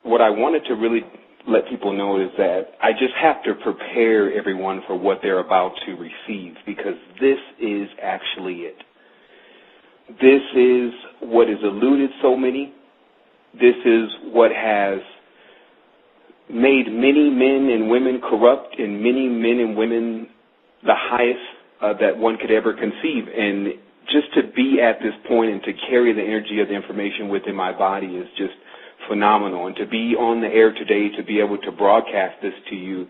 what I wanted to really let people know is that I just have to prepare everyone for what they're about to receive, because this is actually it. This is what has eluded so many. This is what has made many men and women corrupt and many men and women the highest that one could ever conceive. And just to be at this point and to carry the energy of the information within my body is just phenomenal. And to be on the air today, to be able to broadcast this to you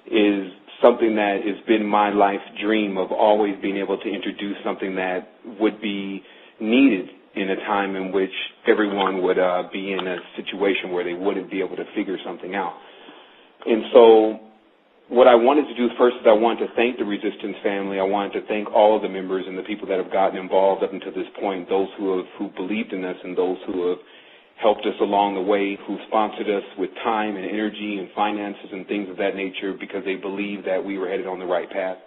is something that has been my life dream of always being able to introduce something that would be needed in a time in which everyone would be in a situation where they wouldn't be able to figure something out. And so what I wanted to do first is I wanted to thank the Resistance family. I wanted to thank all of the members and the people that have gotten involved up until this point, those who believed in us and those who have helped us along the way, who sponsored us with time and energy and finances and things of that nature because they believed that we were headed on the right path.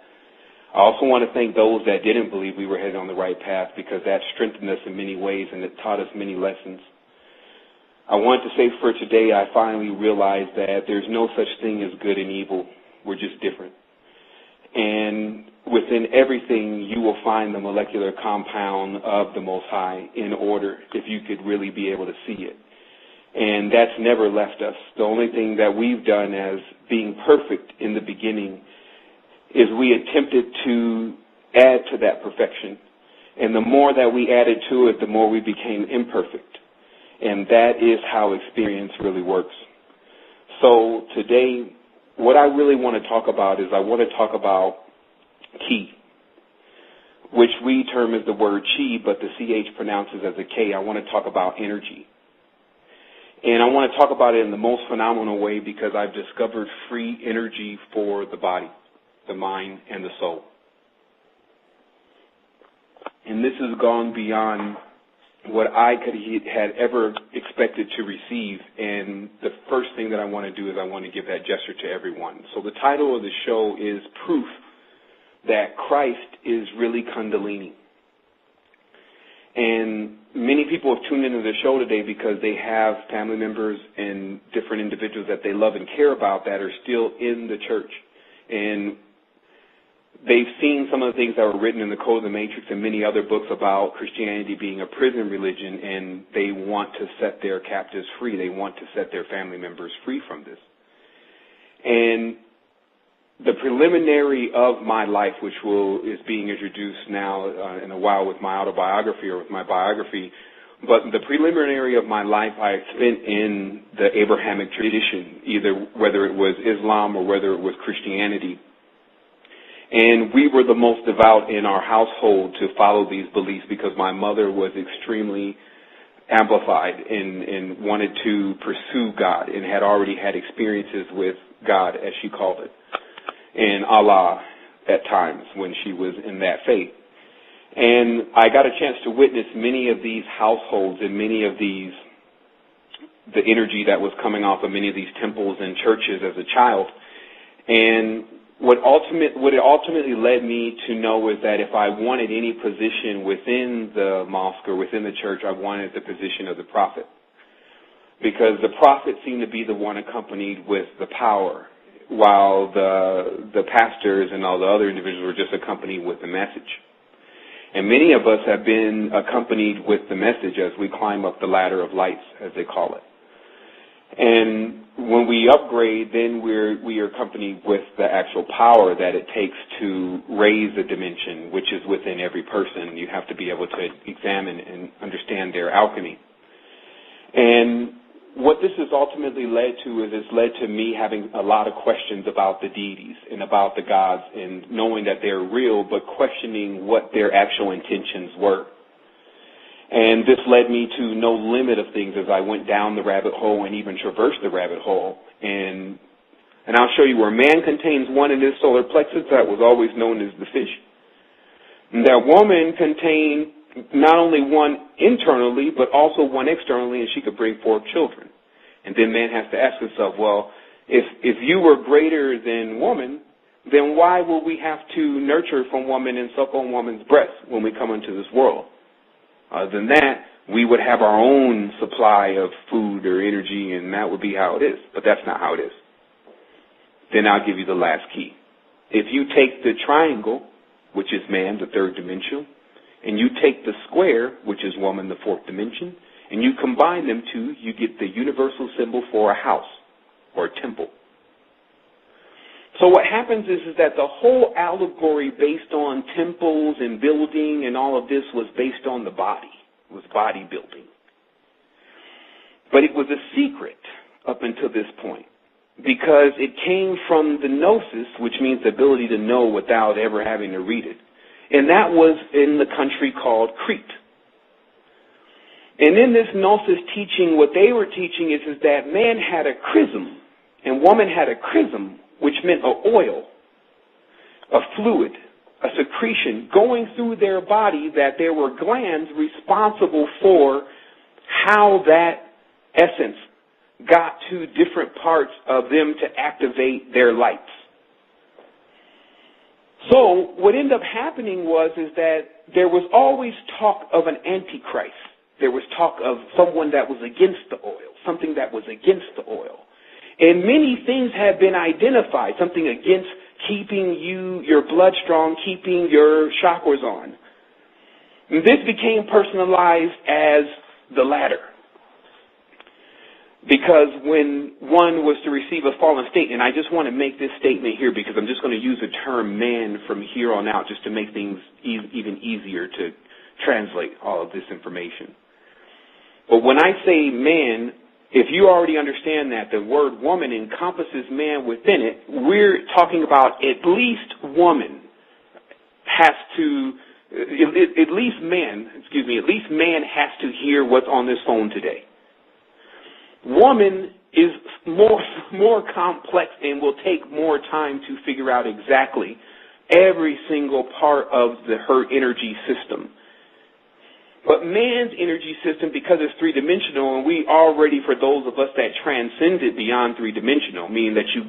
I also want to thank those that didn't believe we were headed on the right path, because that strengthened us in many ways and it taught us many lessons. I want to say for today, I finally realized that there's no such thing as good and evil. We're just different. And within everything, you will find the molecular compound of the Most High in order, if you could really be able to see it. And that's never left us. The only thing that we've done as being perfect in the beginning is we attempted to add to that perfection. And the more that we added to it, the more we became imperfect. And that is how experience really works. So today, what I really want to talk about is I want to talk about ki, which we term as the word chi, but the CH pronounces as a K. I want to talk about energy. And I want to talk about it in the most phenomenal way because I've discovered free energy for the body, the mind, and the soul. And this has gone beyond what I had ever expected to receive. And the first thing that I want to do is I want to give that gesture to everyone. So the title of the show is Proof that Christ is really Kundalini. And many people have tuned into the show today because they have family members and different individuals that they love and care about that are still in the church. And they've seen some of the things that were written in the Code of the Matrix and many other books about Christianity being a prison religion, and they want to set their captives free. They want to set their family members free from this. And the preliminary of my life, which is being introduced now in a while with my autobiography or with my biography, but the preliminary of my life I spent in the Abrahamic tradition, either whether it was Islam or whether it was Christianity. And we were the most devout in our household to follow these beliefs because my mother was extremely amplified and wanted to pursue God and had already had experiences with God, as she called it, and Allah at times when she was in that faith. And I got a chance to witness many of these households and many of the energy that was coming off of many of these temples and churches as a child. And what it ultimately led me to know is that if I wanted any position within the mosque or within the church, I wanted the position of the prophet. Because the prophet seemed to be the one accompanied with the power, while the pastors and all the other individuals were just accompanied with the message. And many of us have been accompanied with the message as we climb up the ladder of lights, as they call it. And when we upgrade, then we are accompanied with the actual power that it takes to raise a dimension, which is within every person. You have to be able to examine and understand their alchemy. And what this has ultimately led to is it's led to me having a lot of questions about the deities and about the gods and knowing that they're real, but questioning what their actual intentions were. And this led me to no limit of things as I went down the rabbit hole and even traversed the rabbit hole. And I'll show you where man contains one in his solar plexus that was always known as the fish. And that woman contained not only one internally, but also one externally, and she could bring forth children. And then man has to ask himself, well, if you were greater than woman, then why will we have to nurture from woman and suck on woman's breast when we come into this world? Other than that, we would have our own supply of food or energy, and that would be how it is. But that's not how it is. Then I'll give you the last key. If you take the triangle, which is man, the third dimension, and you take the square, which is woman, the fourth dimension, and you combine them two, you get the universal symbol for a house or a temple. So what happens is that the whole allegory based on temples and building and all of this was based on the body. It was bodybuilding. But it was a secret up until this point because it came from the gnosis, which means the ability to know without ever having to read it. And that was in the country called Crete. And in this gnosis teaching, what they were teaching is that man had a chrism and woman had a chrism, which meant an oil, a fluid, a secretion going through their body, that there were glands responsible for how that essence got to different parts of them to activate their lights. So what ended up happening was that there was always talk of an antichrist. There was talk of someone that was against the oil, something that was against the oil. And many things have been identified, something against keeping your blood strong, keeping your chakras on. And this became personalized as the ladder. Because when one was to receive a fallen state, and I just want to make this statement here because I'm just going to use the term man from here on out just to make things even easier to translate all of this information. But when I say man, if you already understand that the word woman encompasses man within it, we're talking about at least woman has to, at least man has to hear what's on this phone today. Woman is more complex and will take more time to figure out exactly every single part of her energy system. But man's energy system, because it's three-dimensional, and we already, for those of us that transcended beyond three-dimensional, meaning that you